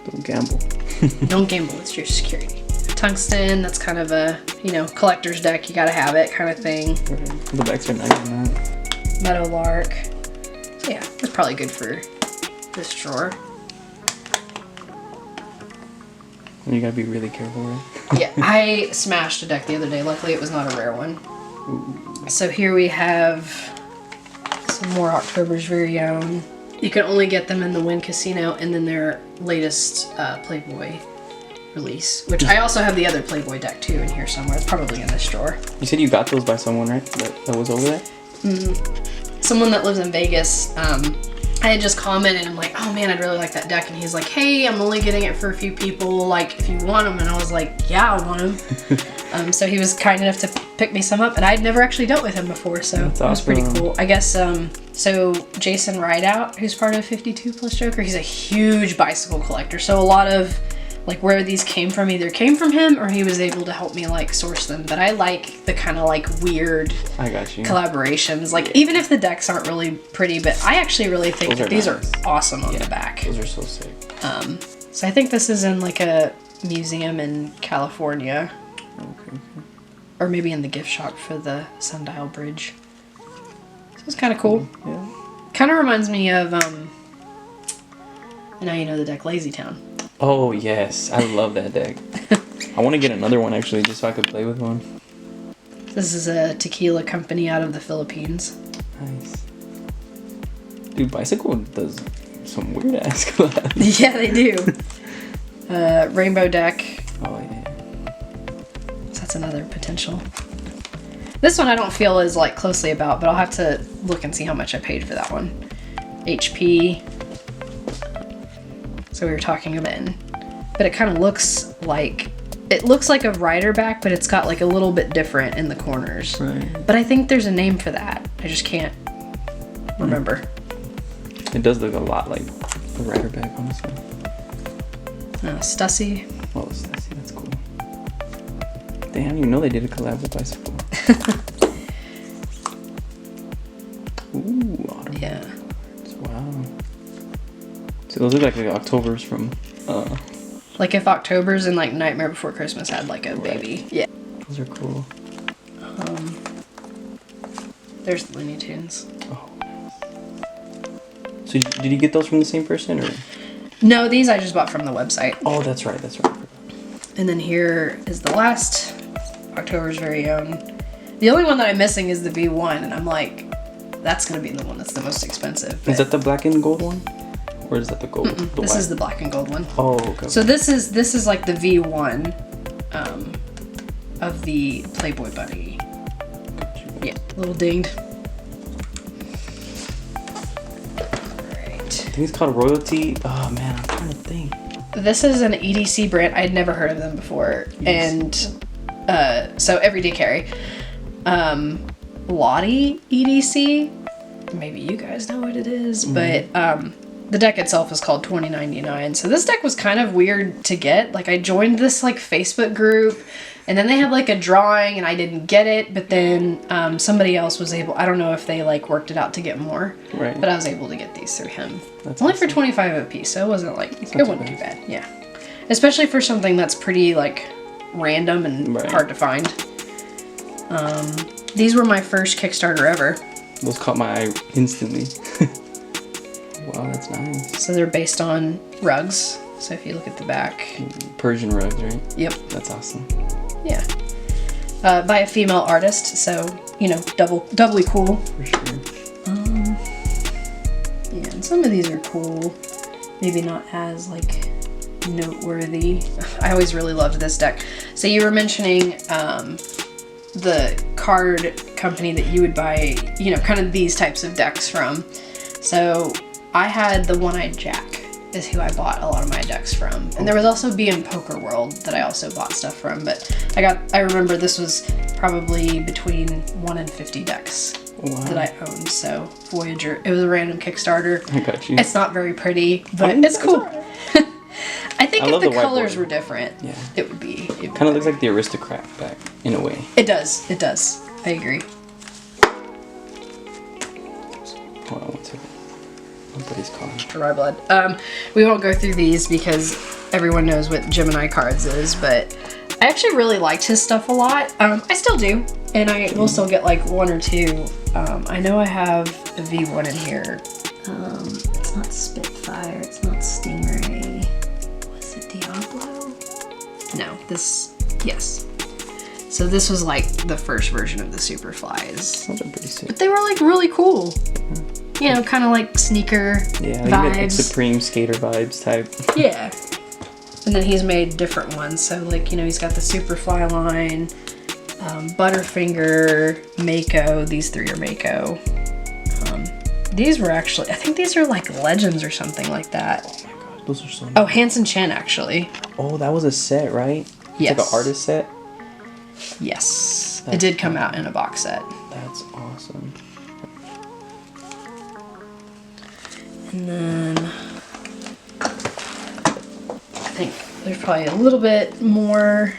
Don't gamble. Don't gamble, it's your security. Tungsten, that's kind of a, you know, collector's deck, you gotta have it kind of thing. The backs are nice on that. Meadowlark. So yeah, that's probably good for this drawer. You gotta be really careful, right? Yeah, I smashed a deck the other day. Luckily, it was not a rare one. So here we have some more October's Very Own. You can only get them in the Wynn Casino and then their latest Playboy release, which I also have the other Playboy deck too in here somewhere. It's probably in this drawer. You said you got those by someone, right? That was over there? Someone that lives in Vegas. I had just commented, I'm like, oh man, I'd really like that deck. And he's like, hey, I'm only getting it for a few people. Like, if you want them. And I was like, yeah, I want them. So he was kind enough to pick me some up. And I'd never actually dealt with him before. So That's it was pretty awesome. cool. I guess, so Jason Rideout, who's part of 52 Plus Joker, he's a huge bicycle collector. So a lot of like where these came from either came from him or he was able to help me like source them. But I like the kind of like weird I got you. collaborations. Like even if the decks aren't really pretty, but I actually really think that these are awesome on the back. Those are so sick. So I think this is in like a museum in California. Okay. Or maybe in the gift shop for the Sundial Bridge. So it's kind of cool. Yeah. Kind of reminds me of, now you know the deck Lazy Town. Oh yes, I love that deck. I want to get another one actually, just so I could play with one. This is a tequila company out of the Philippines. Nice. Dude, Bicycle does some weird ass collabs. Yeah, they do. Rainbow deck. Oh yeah. So that's another potential. This one I don't feel as like closely about, but I'll have to look and see how much I paid for that one. HP. So we were talking about it, but it kind of looks like a rider back, but it's got like a little bit different in the corners. Right. But I think there's a name for that. I just can't remember. It does look a lot like the rider back, honestly. Stussy. Oh, that's cool. Damn, you know they did a collab with Bicycle. Ooh, autumn. Yeah. Wow. So those look like Octobers from. Like if October's and like Nightmare Before Christmas had like a baby. Yeah. Those are cool. There's the Looney Tunes. Oh. So did you get those from the same person or? No, these I just bought from the website. Oh, that's right. That's right. And then here is the last October's Very Own. The only one that I'm missing is the V1, and I'm like, that's gonna be the one that's the most expensive. Is that the black and gold one? Or is that the gold? The This white? is the black and gold one. Oh, okay. So this is like the V1 of the Playboy Bunny. Yeah, a little dinged. Alright. I think it's called Royalty. Oh man, I'm trying to think. This is an EDC brand. I'd never heard of them before. And so Everyday Carry. Lottie EDC. Maybe you guys know what it is, but the deck itself is called 2099. So this deck was kind of weird to get. Like I joined this like Facebook group and then they had like a drawing and I didn't get it, but then somebody else was able, I don't know if they like worked it out to get more, Right. but I was able to get these through him. That's Only awesome. for 25 a piece, so it wasn't like, it not wasn't too too bad, yeah. Especially for something that's pretty like random and Right. hard to find. These were my first Kickstarter ever. Those caught my eye instantly. Wow, that's nice. So they're based on rugs. So if you look at the back, Persian rugs, right? yep, That's awesome. yeah. by a female artist, so you know, doubly cool. For sure. Yeah, and some of these are cool. Maybe not as like noteworthy. I always really loved this deck. So you were mentioning the card company that you would buy, you know, kind of these types of decks from. So I had the One-Eyed Jack is who I bought a lot of my decks from. And there was also BM Poker World that I also bought stuff from, but I remember this was probably between 1 and 50 decks. Wow. That I owned. So Voyager, it was a random Kickstarter. I got you. It's not very pretty, but it's cool. I think if the colors were different, yeah, it would be. Kind of looks like the Aristocrat back in a way. It does. It does. I agree. Hold on one second. Nobody's calling. Dry blood. We won't go through these because everyone knows what Gemini cards is, but I actually really liked his stuff a lot. I still do, and I will still get like 1 or 2. I know I have a V1 in here. It's not Spitfire. It's not Stingray. Was it Diablo? No, this. Yes. So this was like the first version of the Superflies. Those are pretty sick. But they were like really cool. You know, kind of like sneaker vibes. Like Supreme Skater vibes type. Yeah. And then he's made different ones. So like, you know, he's got the Superfly line, Butterfinger, Mako. These 3 are Mako. These were actually, I think these are like Legends or something like that. Oh my god, those are so nice. Oh, Hansen Chen actually. Oh, that was a set, right? Yes. It's like an artist set? Yes. It did come out in a box set. That's awesome. And then I think there's probably a little bit more.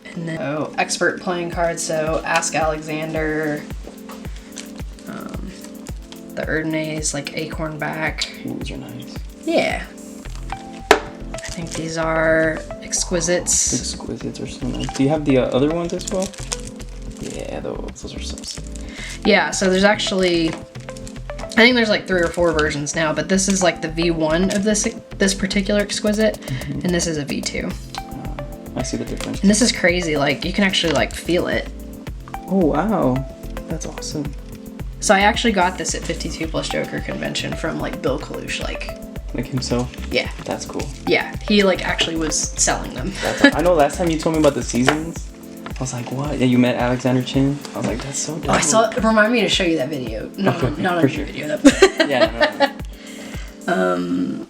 And then expert playing cards, so Ask Alexander, the Erdnase, like Acorn Back. Ooh, those are nice. Yeah. I think these are Exquisites. Exquisites are so nice. Do you have the other ones as well? Yeah, those are so sick. Yeah, so there's actually, I think there's like 3 or 4 versions now, but this is like the V1 of this particular Exquisite, and this is a V2. I see the difference. And this is crazy, like you can actually like feel it. Oh wow, that's awesome. So I actually got this at 52 Plus Joker convention from like Bill Kalush, like himself. Yeah. That's cool. Yeah, he like actually was selling them. I know last time you told me about the seasons, I was like, what? Yeah, you met Alexander Chin? I was like, that's so dope. Oh, I saw it. Remind me to show you that video. No, okay, not on your video. Yeah. No.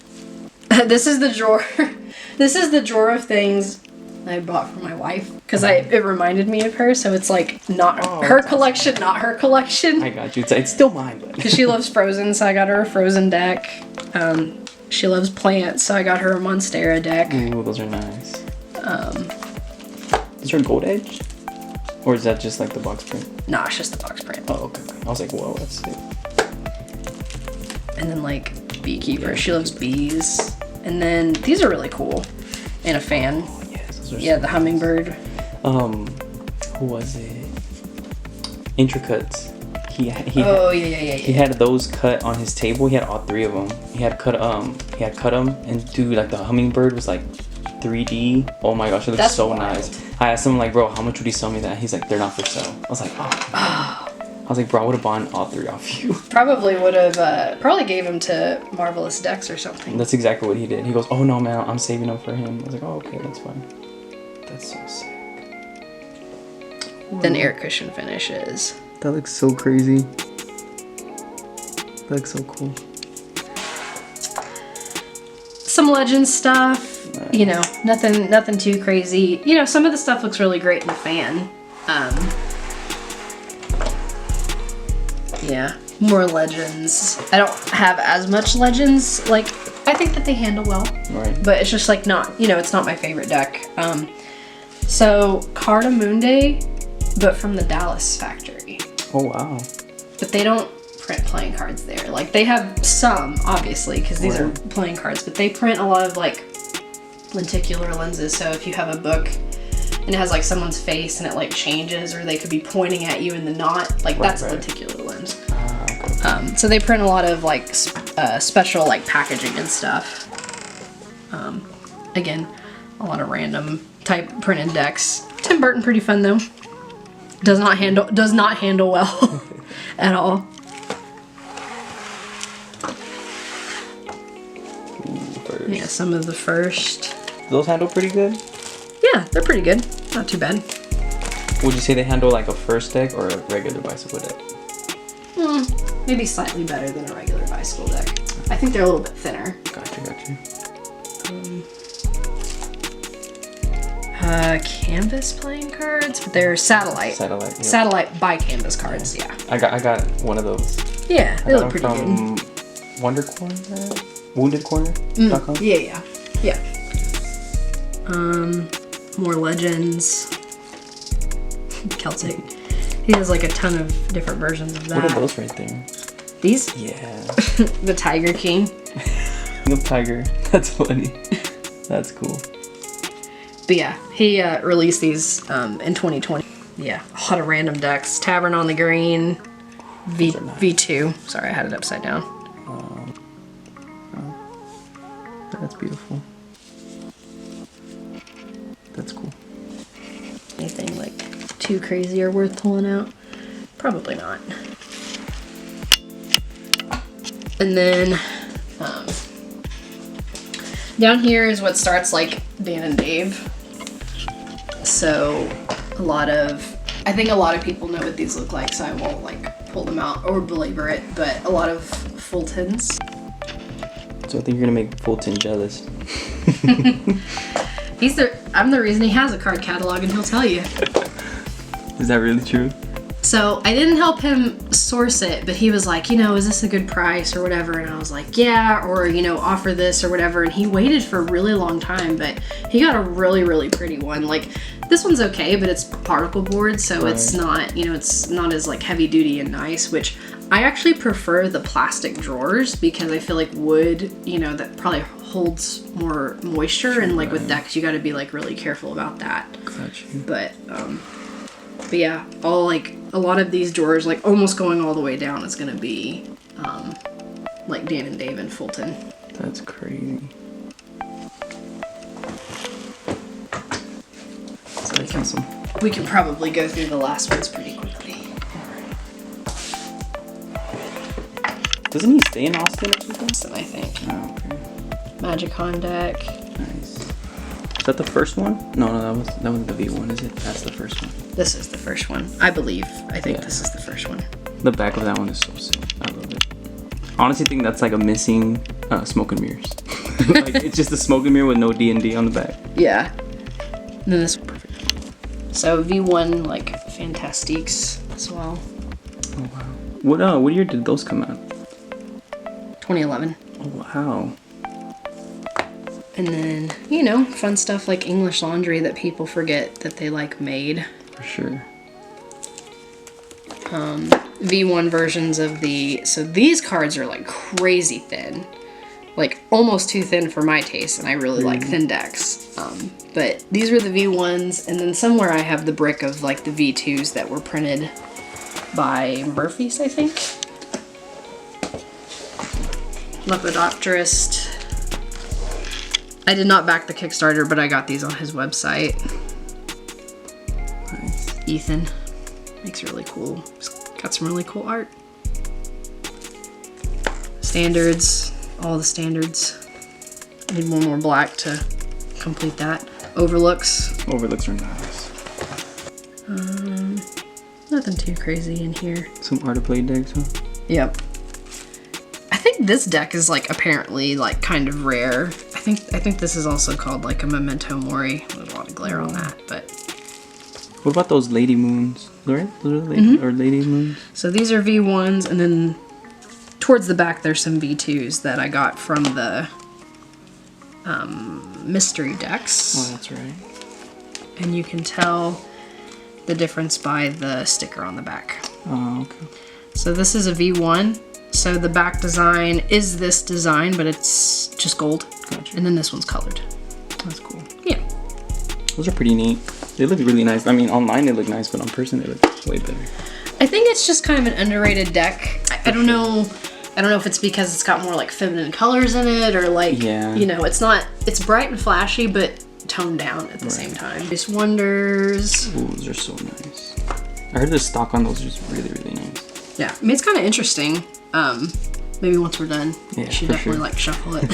This is the drawer. This is the drawer of things I bought for my wife because it reminded me of her. So it's like not her collection, not her collection. I got you. It's still mine, but because she loves Frozen, so I got her a Frozen deck. She loves plants, so I got her a Monstera deck. Ooh, those are nice. Is there a gold edge? Or is that just like the box print? Nah, it's just the box print. Oh, okay. I was like, whoa, that's sick. And then like Beekeeper, she loves bees. And then these are really cool. And a fan. Oh, yes, those are Yeah, the hummingbird. Who was it? Intricates. He Yeah. had those cut on his table. He had all 3 of them. He had cut them, and dude, like the hummingbird was like 3D. Oh my gosh, it looks so nice. I asked him like, bro, how much would he sell me that? He's like, they're not for sale. I was like, oh. I was like, bro, I would have bought all 3 off you. Probably would have, probably gave them to Marvelous Decks or something. That's exactly what he did. He goes, oh no, man, I'm saving them for him. I was like, oh, okay, that's fine. That's so sick. Then air cushion finishes. That looks so crazy. That looks so cool. Some Legends stuff. Nice. You know, nothing too crazy. You know, some of the stuff looks really great in the fan. Yeah, more Legends. I don't have as much Legends. Like, I think that they handle well. Right. But it's just like not, you know, it's not my favorite deck. So Cardamundi, but from the Dallas factory. Oh wow. But they don't print playing cards there. Like they have some, obviously, because these are playing cards, but they print a lot of like lenticular lenses. So if you have a book and it has like someone's face and it like changes, or they could be pointing at you in the knot, like that's a lenticular lens. Okay. So they print a lot of like special like packaging and stuff. Again, a lot of random type printed decks. Tim Burton, pretty fun though. Does not handle well at all. First. Yeah, some of the first. Those handle pretty good? Yeah, they're pretty good. Not too bad. Would you say they handle like a first deck or a regular bicycle deck? Maybe slightly better than a regular bicycle deck. I think they're a little bit thinner. Gotcha. Canvas playing cards, but they're satellite. Satellite. Yep. Satellite by canvas cards. Yeah. I got one of those. Yeah, they look pretty from good. WonderCorner.com. Yeah. More legends. Celtic. He has like a ton of different versions of that. What are those right there? These? Yeah. The Tiger King. The tiger. That's funny. That's cool. But yeah, he released these in 2020. Yeah, a lot of random decks. Tavern on the Green, V2. Sorry, I had it upside down. That's beautiful. That's cool. Anything like too crazy or worth pulling out? Probably not. And then down here is what starts like Dan and Dave. So I think a lot of people know what these look like, so I won't like pull them out or belabor it, but a lot of Fultons. So I think you're gonna make Fulton jealous. I'm the reason he has a card catalog, and he'll tell you. Is that really true? So I didn't help him source it, but he was like, is this a good price or whatever? And I was like, yeah, or, offer this or whatever. And he waited for a really long time, but he got a really, really pretty one. Like, this one's okay, but it's particle board, so It's not, it's not as like heavy duty and nice, which I actually prefer the plastic drawers because I feel like wood, that probably holds more moisture, and like with decks, you got to be like really careful about that. Gotcha. But yeah, a lot of these drawers, like almost going all the way down, is gonna be like Dan and Dave and Fulton. That's crazy. So That's awesome. we can probably go through the last ones pretty quickly. Doesn't he stay in Austin or something? Austin, I think. Oh, okay. Magicon deck. Nice. Is that the first one? No, that was the V1, is it? That's the first one. This is the first one, I believe. I think Yeah. this is the first one. The back of that one is so sick. I love it. I honestly think that's like a missing smoke and mirrors. Like, it's just a smoke and mirror with no D&D on the back. Yeah. And then this perfect. So V1 like Fantastiques as well. Oh wow. What year did those come out? 2011. Oh wow. And then, fun stuff like English Laundry that people forget that they like made. For sure. V1 versions of so these cards are like crazy thin. Like almost too thin for my taste, and I really like thin decks. But these were the V1s, and then somewhere I have the brick of like the V2s that were printed by Murphy's, I think. Lepidopterist. I did not back the Kickstarter, but I got these on his website. Nice. Ethan makes really cool. He's got some really cool art. Standards, all the standards. I need one more black to complete that. Overlooks. Overlooks are nice. Nothing too crazy in here. Some art of play decks, huh? Yep. I think this deck is like apparently like kind of rare. I think this is also called like a Memento Mori. There's a lot of glare on that, but. What about those Lady Moons? Right? Those are Lady Moons? So these are V1s, and then towards the back there's some V2s that I got from the mystery decks. Oh, that's right. And you can tell the difference by the sticker on the back. Oh, okay. So this is a V1. So the back design is this design, but it's just gold. Gotcha. And then this one's colored. That's cool. Yeah. Those are pretty neat. They look really nice. I mean, online they look nice, but on person they look way better. I think it's just kind of an underrated deck. I don't know. I don't know if it's because it's got more like feminine colors in it, or like, it's bright and flashy, but toned down at the same time. These Wonders. Ooh, those are so nice. I heard the stock on those is really, really nice. Yeah, I mean, it's kind of interesting. Maybe once we're done, yeah, you should definitely like shuffle it.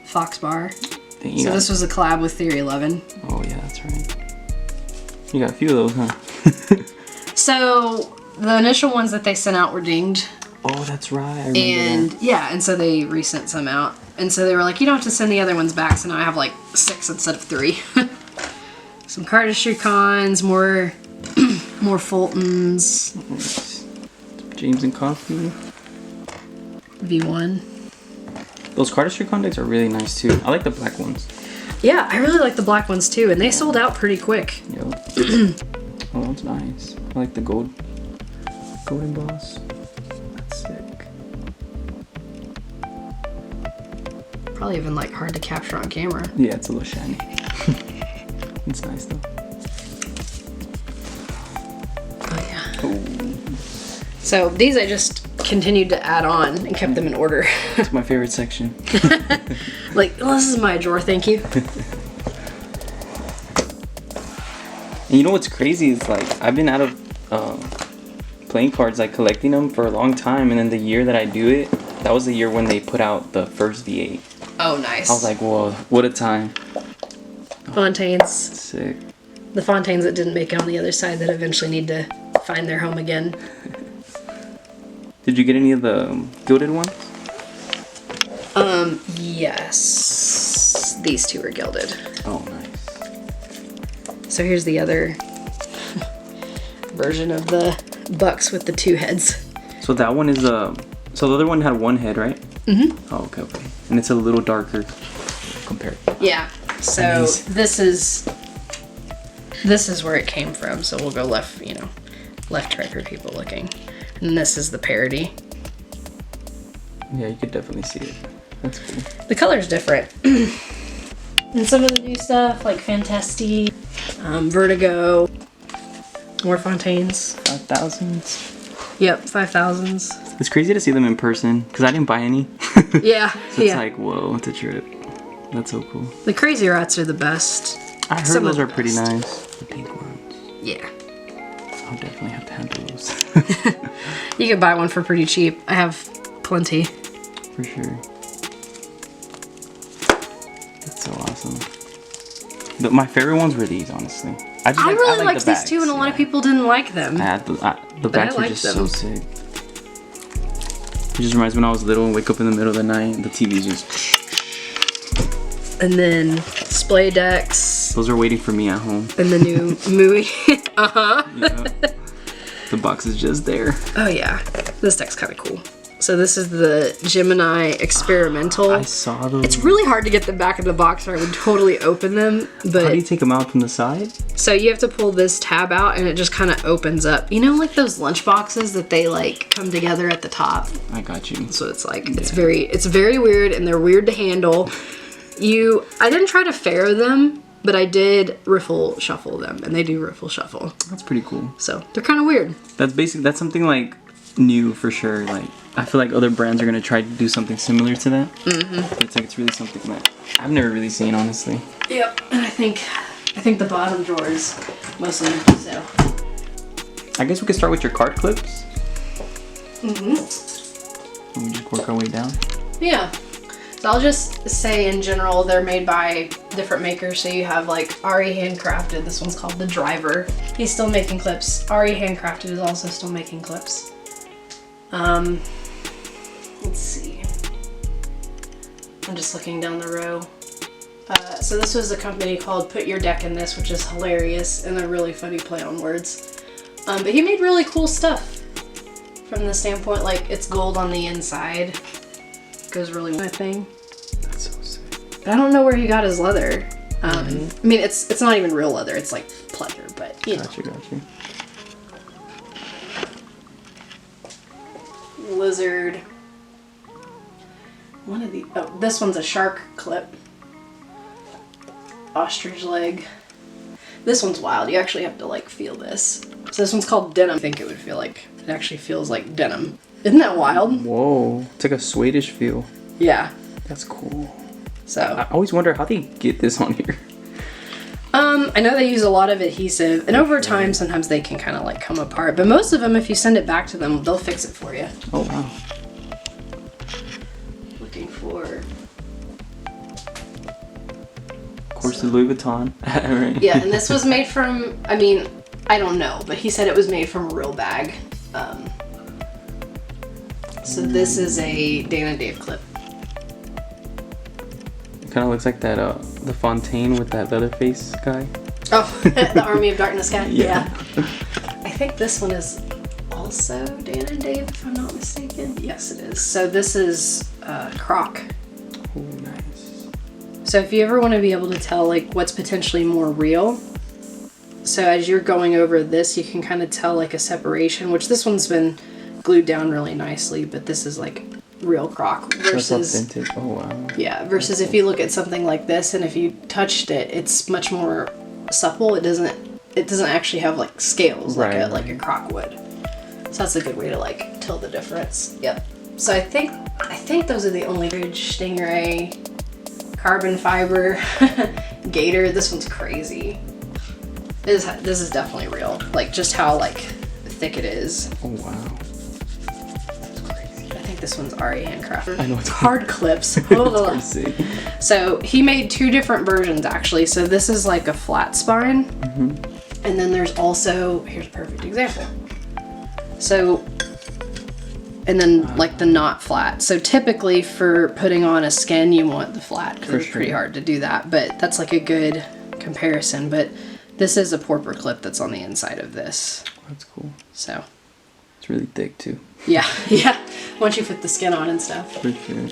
Fox bar. So this was a collab with Theory 11. Oh yeah, that's right. You got a few of those, huh? So the initial ones that they sent out were dinged. Oh, that's right. I remember And that. yeah, and so they resent some out. And so they were like, you don't have to send the other ones back. So now I have like 6 instead of 3. Some cardistry cons, more Fultons. Nice. James and Coffee. V1. Those cardistry conducts are really nice too. I like the black ones. Yeah, I really like the black ones too, and they sold out pretty quick. Yep. Oh, that's nice. I like the gold. Golden boss. That's sick. Probably even like hard to capture on camera. Yeah, it's a little shiny. It's nice though. Oh yeah. Oh, So these I just continued to add on and kept them in order. it's my favorite section. Like, well, this is my drawer, thank you. And you know what's crazy is like I've been out of playing cards, like collecting them for a long time, and then the year that I do it, that was the year when they put out the first V8. Oh, nice. I was like, whoa, what a time. Fontaines. Sick. The Fontaines that didn't make it on the other side that eventually need to find their home again. Did you get any of the gilded ones? Yes. These two are gilded. Oh, nice. So here's the other version of the bucks with the 2 heads. So that one is so the other one had 1 head, right? Mm-hmm. Oh, okay, okay. And it's a little darker compared. Yeah. So Nice. this is where it came from. So we'll go left to right for people looking. And this is the parody. Yeah, you could definitely see it. That's cool. The color's different. And some of the new stuff like Fantasti, Vertigo, more Fontaines. 5,000s. Yep, 5,000s. It's crazy to see them in person because I didn't buy any. Yeah, So it's like, whoa, it's a trip. That's so cool. The Crazy Rats are the best. I heard Some of those are the pretty best. nice. The pink ones. Yeah. I'll definitely have to handle those. You could buy one for pretty cheap. I have plenty. For sure. That's so awesome. My favorite ones were these, honestly. I really like liked the these bags, too, and a lot of people didn't like them. The bags were liked just them. so sick. It just reminds me when I was little and wake up in the middle of the night and the TV's just... And then display decks. Those are waiting for me at home. And the new movie. Uh-huh. Yeah. The box is just there. Oh yeah. This deck's kind of cool. So this is the Gemini Experimental. I saw those. It's really hard to get the back of the box or I would totally open them. How do you But take them out from the side? so you have to pull this tab out and it just kind of opens up. You know, like those lunch boxes that they like come together at the top. I got you. So it's like, it's very weird and they're weird to handle. I didn't try to faro them, but I did riffle shuffle them and they do riffle shuffle. That's pretty cool. So they're kind of weird. That's something like new for sure. Like I feel like other brands are gonna try to do something similar to that. Mm-hmm. It's like it's really something that I've never really seen, honestly. Yep, and I think the bottom drawer is mostly empty, so. I guess we could start with your card clips. Mm-hmm. And we just work our way down. Yeah. So I'll just say in general, they're made by different makers. So you have like Ari Handcrafted. This one's called the Driver. He's still making clips. Ari Handcrafted is also still making clips. Let's see. I'm just looking down the row. So this was a company called Put Your Deck in This, which is hilarious and a really funny play on words. But he made really cool stuff from the standpoint, like it's gold on the inside. Goes really well, I think. That's so sick. But I don't know where he got his leather. I mean, it's not even real leather. It's like pleather, but you know. Gotcha. Lizard. One of the. Oh, this one's a shark clip. Ostrich leg. This one's wild. You actually have to like feel this. So this one's called denim. I think it would feel like it actually feels like denim. Isn't that wild? Whoa, it's like a Swedish feel. Yeah. That's cool. So I always wonder how they get this on here. I know they use a lot of adhesive, and over time sometimes they can kind of like come apart, but most of them, if you send it back to them, they'll fix it for you. Oh wow. Looking for... Of course, the Louis Vuitton. Right. Yeah, and this was made from, I mean, I don't know, but he said it was made from a real bag. So this is a Dana and Dave clip. It kind of looks like that, the Fontaine with that Leatherface guy. Oh, the Army of Darkness guy? Yeah. I think this one is also Dana and Dave, if I'm not mistaken. Yes, it is. So this is Croc. Oh, nice. So if you ever want to be able to tell like what's potentially more real, so as you're going over this, you can kind of tell like a separation, which this one's been glued down really nicely, but this is like real Croc versus... That's authentic. Oh, wow. Yeah, versus if you look at something like this and if you touched it, it's much more supple. It doesn't actually have like scales like a Croc would. So that's a good way to like tell the difference. Yep. So I think those are the only Ridge, Stingray, carbon fiber, Gator. This one's crazy. This is definitely real. Like just how like thick it is. Oh wow. I think this one's already handcrafted. I know it's hard clips. It's hard to see. So he made two different versions actually. So this is like a flat spine, and then there's also, here's a perfect example. So, and then like the not flat. So typically for putting on a skin, you want the flat because it's pretty hard to do that. But that's like a good comparison. But this is a porpoise clip that's on the inside of this. That's cool. So. It's really thick too. Yeah, yeah. Once you put the skin on and stuff. For sure.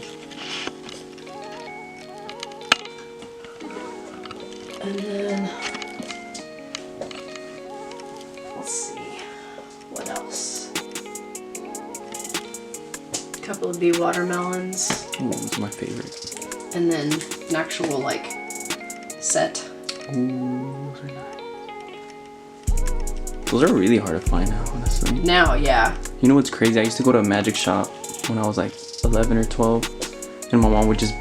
And then, let's see, what else? A couple of bee watermelons. Ooh, those are my favorite. And then an actual like set. Ooh, those are nice. Those are really hard to find now, honestly. Now, yeah. You know what's crazy? I used to go to a magic shop when I was like 11 or 12, and my mom would just,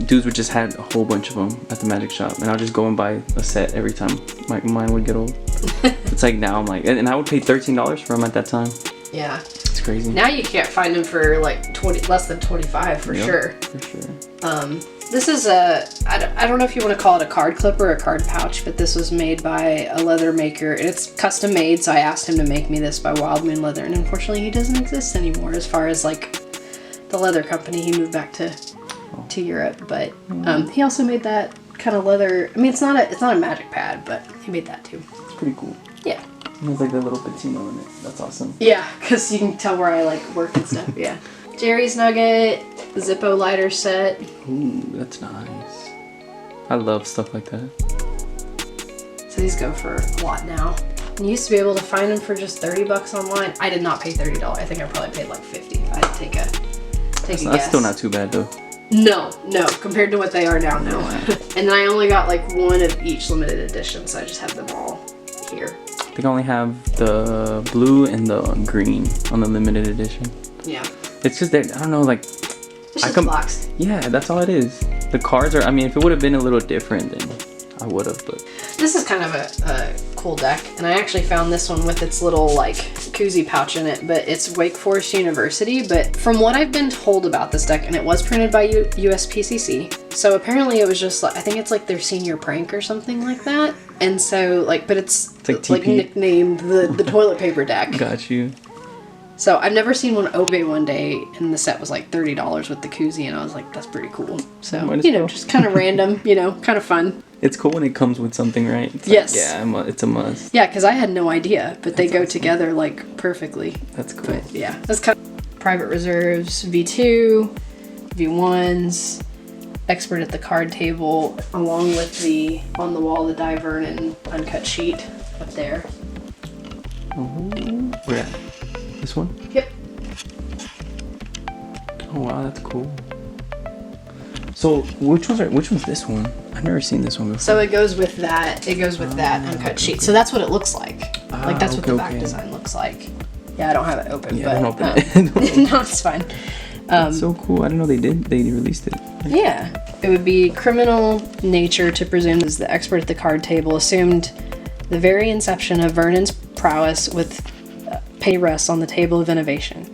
dudes would just had a whole bunch of them at the magic shop, and I'll just go and buy a set every time mine would get old. It's like now I'm like, and I would pay $13 for them at that time. Yeah. It's crazy. Now you can't find them for like less than 25 for sure. For sure. This is I don't know if you want to call it a card clip or a card pouch, but this was made by a leather maker, and it's custom made, so I asked him to make me this by Wild Moon Leather, and unfortunately he doesn't exist anymore as far as like the leather company. He moved back to Europe, but he also made that kind of leather. I mean, it's not a magic pad, but he made that too. It's pretty cool. Yeah. It has like that little patino in it. That's awesome. Yeah, because you can tell where I like work and stuff. Yeah. Jerry's Nugget, Zippo lighter set. Ooh, that's nice. I love stuff like that. So these go for a lot now. You used to be able to find them for just $30 online. I did not pay $30. I think I probably paid like $50 if I had to take a guess. That's still not too bad though. No, compared to what they are now, no. And then I only got like one of each limited edition, so I just have them all here. I think I only have the blue and the green on the limited edition. Yeah. It's just that, I don't know, like... It's just boxed. Yeah, that's all it is. The cards are, I mean, if it would have been a little different, then I would have, but... This is kind of a cool deck, and I actually found this one with its little, like, koozie pouch in it, but it's Wake Forest University, but from what I've been told about this deck, and it was printed by USPCC, so apparently it was just, like, I think it's like their senior prank or something like that, and so, like, but it's like nicknamed the toilet paper deck. Got you. So I've never seen one open one day, and the set was like $30 with the koozie, and I was like, that's pretty cool. So, you know, just kind of random, you know, kind of fun. It's cool when it comes with something, right? It's yes. Like, yeah, it's a must. Yeah, because I had no idea, but they go together like perfectly. That's cool. But yeah, that's kind of Private Reserves, V2, V1s, Expert at the Card Table, along with the On the Wall, the Die Vernon uncut sheet up there. Oh, where at? This one? Yep. Oh wow, that's cool. So which one's this one? I've never seen this one before. So it goes with that. It goes with that uncut sheet. So that's what it looks like. Like that's what the back design looks like. Yeah, I don't have it open. Yeah, but, don't open it. No, it's fine. That's so cool. I didn't know they released it. Yeah. it would be criminal nature to presume as the expert at the card table assumed the very inception of Vernon's prowess with pay rests on the table of innovation.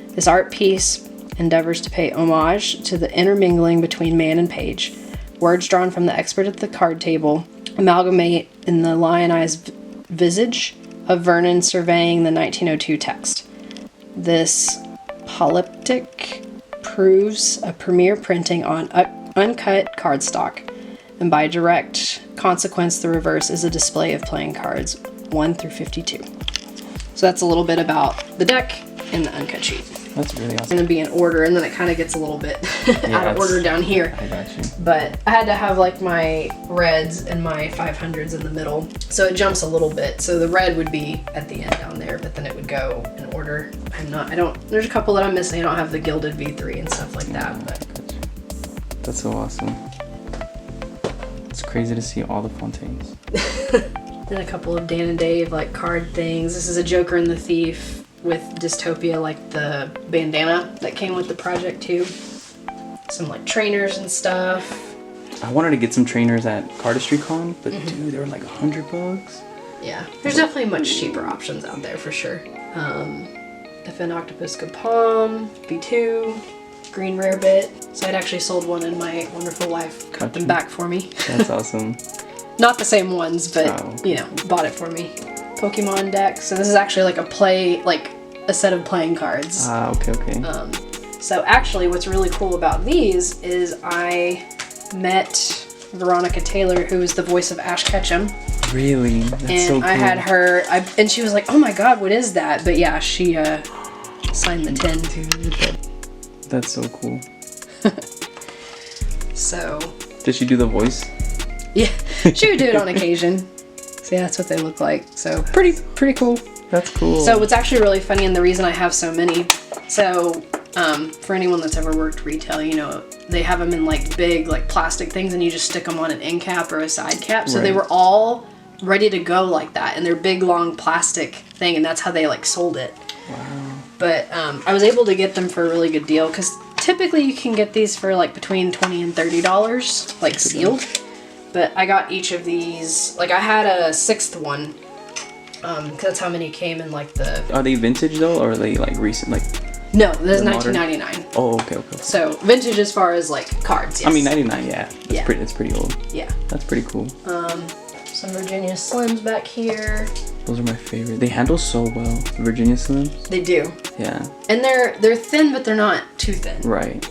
This art piece endeavors to pay homage to the intermingling between man and page. Words drawn from the expert at the card table amalgamate in the lionized visage of Vernon surveying the 1902 text. This polyptych proves a premier printing on uncut cardstock, and by direct consequence, the reverse is a display of playing cards 1 through 52. So that's a little bit about the deck and the uncut sheet. That's really awesome. It's going to be in order, and then it kind of gets a little bit out of order down here. I got you. But I had to have like my reds and my 500s in the middle, so it jumps a little bit. So the red would be at the end down there, but then it would go in order. There's a couple that I'm missing. I don't have the gilded V3 and stuff like that. But that's so awesome. It's crazy to see all the Fontaines. Then a couple of Dan and Dave like card things. This is a Joker and the Thief with Dystopia, like the bandana that came with the project too. Some like trainers and stuff. I wanted to get some trainers at Cardistry Con, but dude, they were like $100. Yeah, there's definitely much cheaper options out there for sure. If an Octopus Palm, V2, Green Rare Bit. So I'd actually sold one and my wonderful wife cut them back for me. That's awesome. Not the same ones, but you know, bought it for me. Pokemon deck. So this is actually like a set of playing cards. Okay. So actually what's really cool about these is I met Veronica Taylor, who is the voice of Ash Ketchum. Really? That's and so cool. I had her, and she was like, oh my god, what is that? But yeah, she signed the tin. Dude, that's so cool. So. Did she do the voice? Yeah, she would do it on occasion. So yeah, that's what they look like. So pretty cool. That's cool. So what's actually really funny, and the reason I have so many, so for anyone that's ever worked retail, you know, they have them in like big like plastic things, and you just stick them on an end cap or a side cap. So they were all ready to go like that, and they're big long plastic thing, and that's how they like sold it. Wow. But I was able to get them for a really good deal, because typically you can get these for like between $20 and $30, like sealed. But I got each of these, like I had a 6th one, because that's how many came in like the... Are they vintage though, or are they like recent, like... No, this is 1999. Oh, okay. So vintage as far as like cards, yes. I mean, 99, yeah. It's pretty old. Yeah. That's pretty cool. Some Virginia Slims back here. Those are my favorite. They handle so well, Virginia Slims. They do. Yeah. And they're thin, but they're not too thin. Right.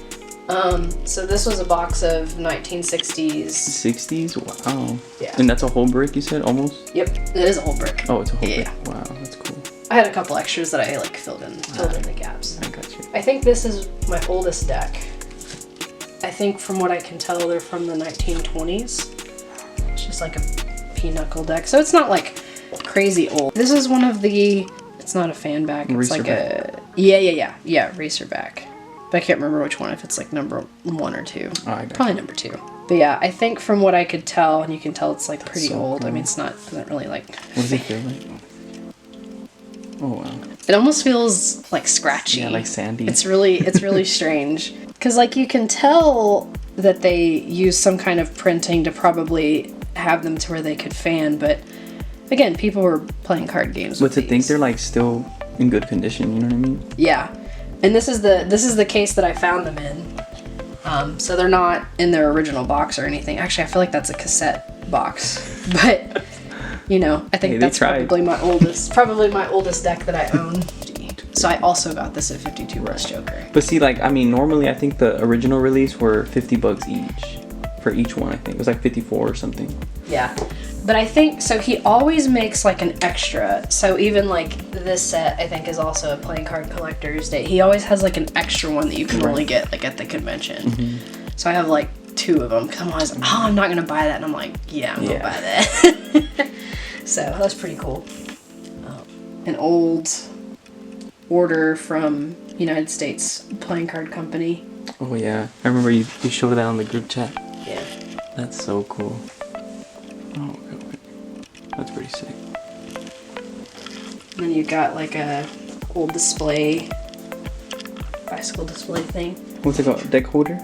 So this was a box of 1960s. 60s? Wow. Yeah. And that's a whole brick, you said, almost? Yep, it is a whole brick. Oh, it's a whole brick. Yeah. Wow, that's cool. I had a couple extras that I like filled in the gaps. I got you. I think this is my oldest deck. I think from what I can tell, they're from the 1920s. It's just like a pinochle deck, so it's not like crazy old. This is one of the, it's not a fan back, it's like a, yeah, racer back. But I can't remember which one, if it's like number 1 or 2. Oh, I got Probably you. number 2. But yeah, I think from what I could tell, and you can tell it's like pretty so old. cool. I mean, it's not, doesn't really like What does it feel like? Oh, wow. It almost feels like scratchy. Yeah, like sandy. It's really strange. Because like you can tell that they use some kind of printing to probably have them to where they could fan, but again, people were playing card games with But to these. think they're like still in good condition, you know what I mean? Yeah. And this is the case that I found them in. So they're not in their original box or anything. Actually, I feel like that's a cassette box. But you know, I think that's probably my oldest deck that I own. So I also got this at 52 West Joker. But see, like, I mean, normally I think the original release were $50 each for each one. I think it was like 54 or something. Yeah, but I think so. He always makes like an extra. So even like this set, I think is also a playing card collector's day. He always has like an extra one that you can only get like at the convention. So I have like 2 of them. Cause I'm always like, oh, I'm not gonna buy that, and I'm like, yeah, I'm gonna buy that. So that's pretty cool. An old order from United States Playing Card Company. Oh yeah, I remember you showed that on the group chat. Yeah. That's so cool. Oh, okay. That's pretty sick. And then you got like a old display, bicycle display thing. What's it called? Deck holder?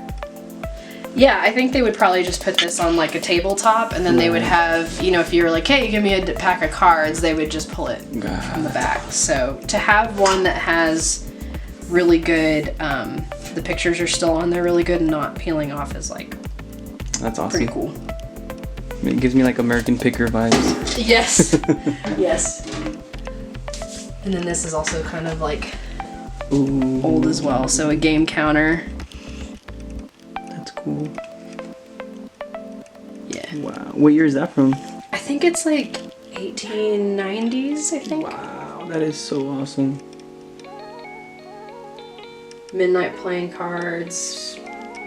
Yeah, I think they would probably just put this on like a tabletop, and then they would have, you know, if you were like, hey, give me a pack of cards, they would just pull it from the back. So to have one that has really good, the pictures are still on there really good and not peeling off is like, that's awesome. Pretty cool. I mean, it gives me like American Picker vibes. Yes. Yes. And then this is also kind of like old as well. So a game counter. That's cool. Yeah. Wow. What year is that from? I think it's like 1890s, I think. Wow, that is so awesome. Midnight playing cards,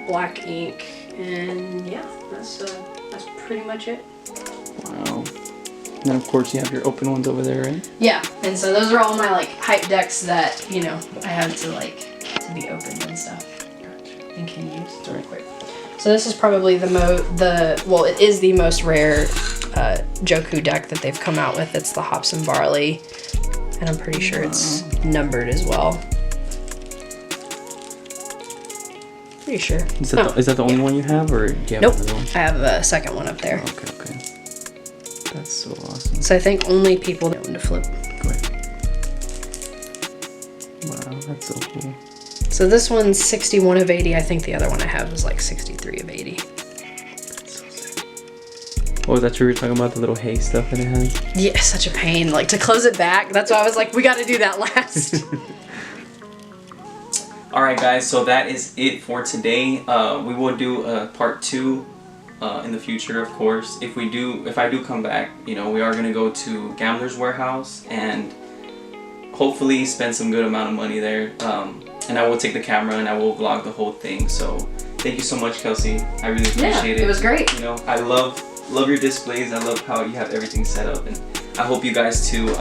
black ink, and yeah, that's pretty much it. Wow. And then of course you have your open ones over there, right? Yeah, and so those are all my like hype decks that, you know, I have to like to be opened and stuff. Gotcha. And can use really quick. So this is probably it is the most rare Joku deck that they've come out with. It's the Hops and Barley, and I'm pretty sure it's numbered as well. Pretty sure. Is that the only one you have, or do you have nope. another one? I have a second one up there. Okay. That's so awesome. So I think only people know when to flip. Go ahead. Wow, that's so cool. So this one's 61 of 80. I think the other one I have was like 63 of 80. That's so sick. Oh, is that true? You're talking about the little hay stuff that it has? Yeah, such a pain. Like to close it back. That's why I was like, we got to do that last. Alright guys, so that is it for today. We will do a part 2 in the future, of course. If I do come back, you know, we are going to go to Gambler's Warehouse and hopefully spend some good amount of money there. And I will take the camera and I will vlog the whole thing. So thank you so much, Kelsey. I really appreciate it. It was great. You know, I love your displays. I love how you have everything set up, and I hope you guys too.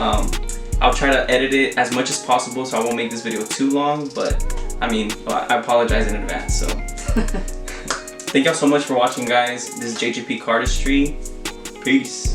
I'll try to edit it as much as possible so I won't make this video too long, but I mean, I apologize in advance. So thank y'all so much for watching, guys. This is JGP Cardistry. Peace.